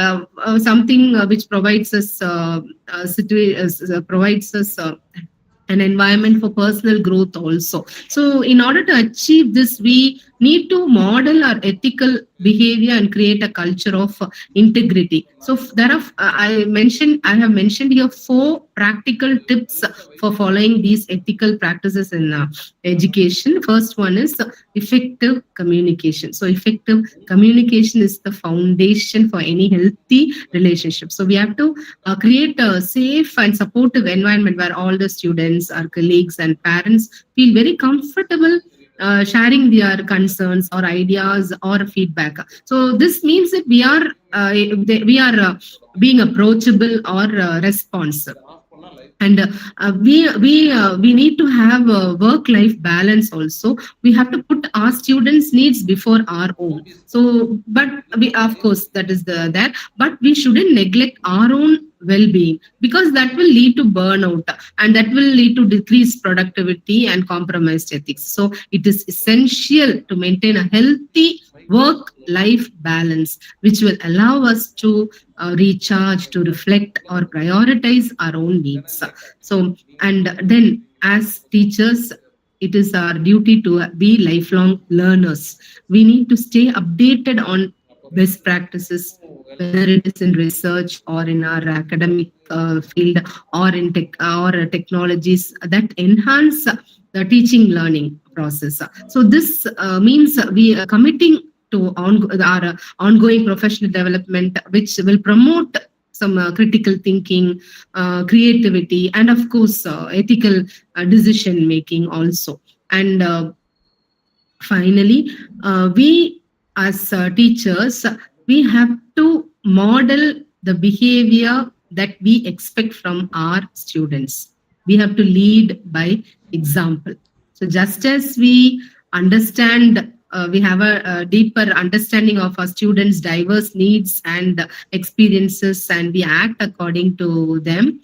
Speaker 5: something which provides us an environment for personal growth also. So in order to achieve this, we need to model our ethical behavior and create a culture of integrity. So there are I have mentioned here 4 practical tips for following these ethical practices in education. First one is effective communication. So effective communication is the foundation for any healthy relationship. So we have to create a safe and supportive environment where all the students, our colleagues and parents feel very comfortable sharing their concerns or ideas or feedback. So this means that we are being approachable or responsive. And we need to have a work-life balance also. We have to put our students' needs before our own. So, but we, of course, that is there. But we shouldn't neglect our own well-being, because that will lead to burnout and that will lead to decreased productivity and compromised ethics. So, it is essential to maintain a healthy work-life balance, which will allow us to recharge, to reflect or prioritize our own needs. So, and then as teachers, it is our duty to be lifelong learners. We need to stay updated on best practices, whether it is in research or in our academic field or in technologies that enhance the teaching learning process. So this means we are committing to our ongoing professional development, which will promote some critical thinking, creativity, and of course, ethical decision making also. And finally, we as teachers, we have to model the behavior that we expect from our students. We have to lead by example. So just as we understand, we have a deeper understanding of our students' diverse needs and experiences, and we act according to them,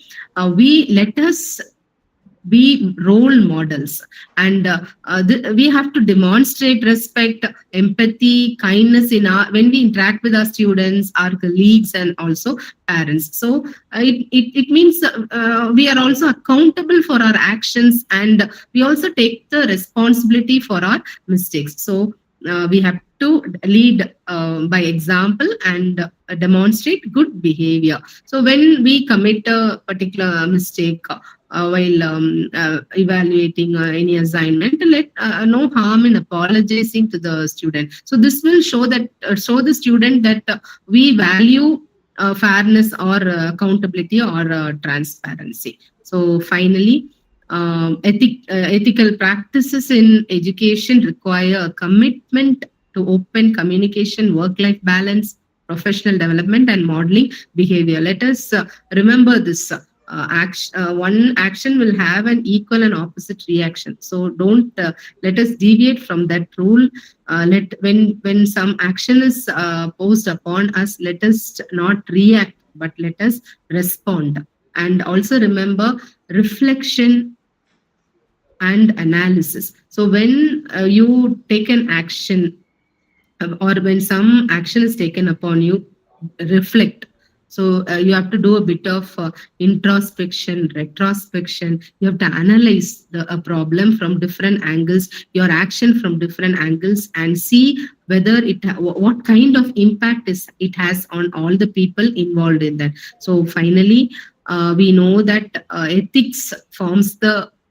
Speaker 5: we let us be role models, and we have to demonstrate respect, empathy, kindness in our when we interact with our students, our colleagues, and also parents. So it means we are also accountable for our actions, and we also take the responsibility for our mistakes. So we have to lead by example and demonstrate good behavior. So when we commit a particular mistake while evaluating any assignment, let no harm in apologizing to the student. So this will show the student that we value fairness or accountability or transparency. So finally, ethical practices in education require a commitment to open communication, work-life balance, professional development, and modeling behavior. Let us remember this. One action will have an equal and opposite reaction. So don't let us deviate from that rule. When some action is posed upon us, let us not react, but let us respond. And also remember reflection and analysis. So when you take an action, or when some action is taken upon you, reflect. So you have to do a bit of introspection, retrospection. You have to analyze a problem from different angles, your action from different angles, and see whether what kind of impact it has on all the people involved in that. So finally, we know that ethics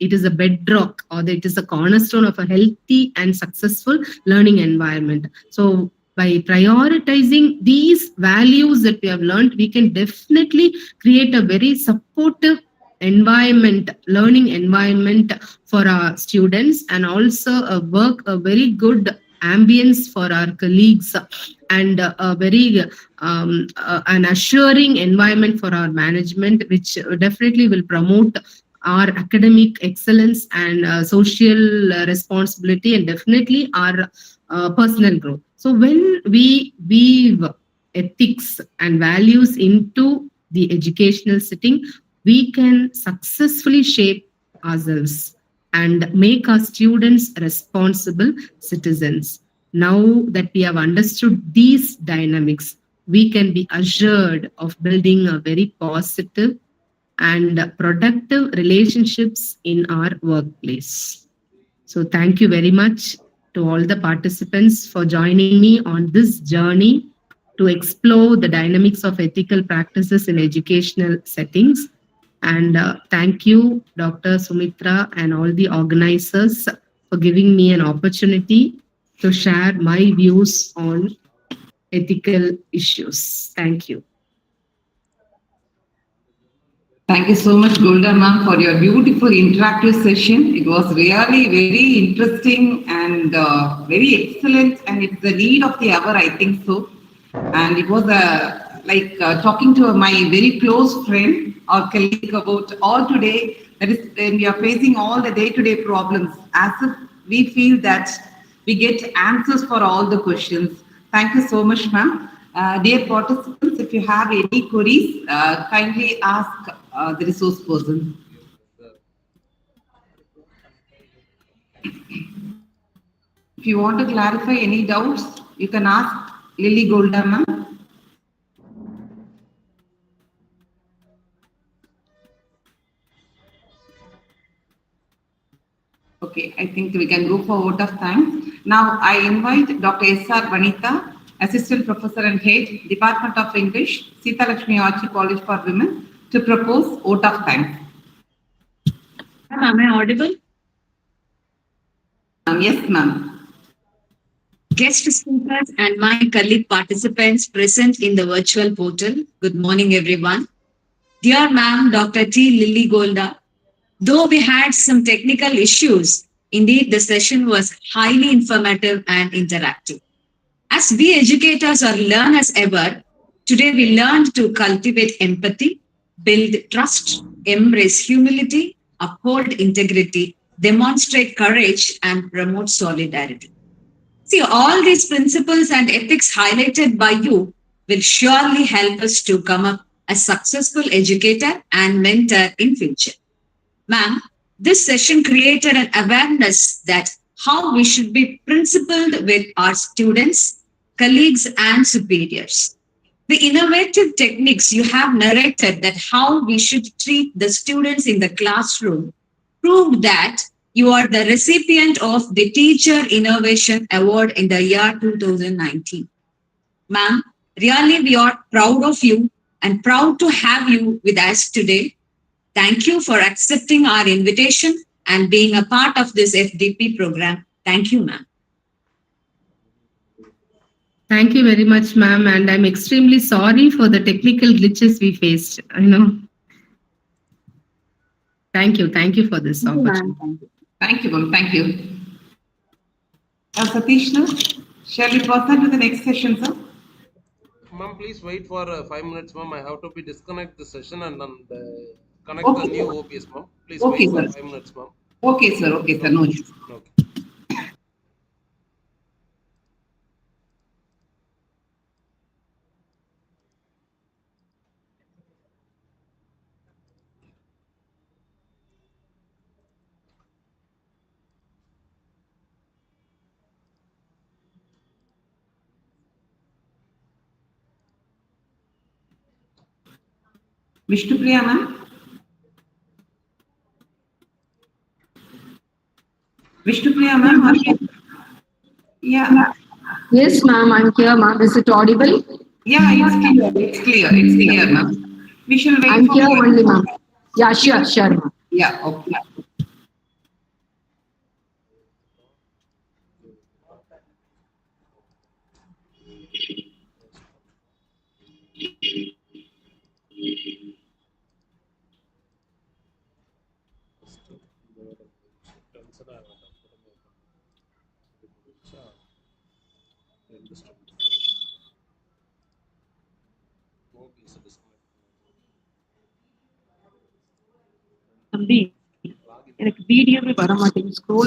Speaker 5: it is a bedrock, or it is a cornerstone of a healthy and successful learning environment. So by prioritizing these values that we have learned, we can definitely create a very supportive environment, learning environment for our students, and also a very good ambience for our colleagues, and a very an assuring environment for our management, which definitely will promote our academic excellence and social responsibility, and definitely our personal growth. So when we weave ethics and values into the educational setting, we can successfully shape ourselves and make our students responsible citizens. Now that we have understood these dynamics, we can be assured of building a very positive and productive relationships in our workplace. So thank you very much. to all the participants for joining me on this journey to explore the dynamics of ethical practices in educational settings. And thank you, Dr. Sumitra, and all the organizers for giving me an opportunity to share my views on ethical issues. Thank you.
Speaker 2: Thank you so much, Golda ma'am, for your beautiful interactive session. It was really very interesting and very excellent, and it's the need of the hour, I think so. And it was like talking to my very close friend or colleague about all today. That is, when we are facing all the day-to-day problems, as if we feel that we get answers for all the questions. Thank you so much, ma'am. Dear participants, if you have any queries, kindly ask the resource person. If you want to clarify any doubts, you can ask Lilly Golda, ma'am. Okay, I think we can go for vote of time. Now I invite Dr. S.R. Vanitha, Assistant Professor and Head, Department of English, Sita Lakshmi Archie College for Women, to propose vote of time.
Speaker 3: Am I audible?
Speaker 2: Yes, ma'am.
Speaker 3: Guest speakers and my colleague participants present in the virtual portal. Good morning, everyone. Dear Ma'am, Dr. T. Lilly Golda, though we had some technical issues, indeed the session was highly informative and interactive. As we educators or learn as ever, today we learned to cultivate empathy, build trust, embrace humility, uphold integrity, demonstrate courage, and promote solidarity. See, all these principles and ethics highlighted by you will surely help us to come up a successful educator and mentor in future. Ma'am, this session created an awareness that how we should be principled with our students, colleagues, and superiors. The innovative techniques you have narrated that how we should treat the students in the classroom proved that you are the recipient of the Teacher Innovation Award in the year 2019. Ma'am, really we are proud of you and proud to have you with us today. Thank you for accepting our invitation and being a part of this FDP program. Thank you, ma'am.
Speaker 5: Thank you very much, ma'am. And I'm extremely sorry for the technical glitches we faced. I know. Thank you. Thank you for this opportunity.
Speaker 2: Thank you, ma'am. Thank you. Satish, now, shall we proceed to the next session, sir?
Speaker 1: Ma'am, please wait for 5 minutes, ma'am. I have to be disconnect the session and connect the new OBS, ma'am. Please wait for 5 minutes, ma'am.
Speaker 2: Okay, sir. Okay, sir. No issues.
Speaker 1: Okay.
Speaker 2: Vishnupriya, ma'am. Vishnupriya, ma'am. Yeah.
Speaker 8: Yes, ma'am, I'm here, ma'am. Is it audible?
Speaker 2: Yeah, it's clear. It's clear. It's clear, ma'am. We shall wait
Speaker 8: I'm
Speaker 2: for
Speaker 8: here only, ma'am. Yeah, sure, ma'am.
Speaker 2: Yeah, okay.
Speaker 8: தம்பி எனக்கு வீடியோவே வர மாட்டேங்குது scroll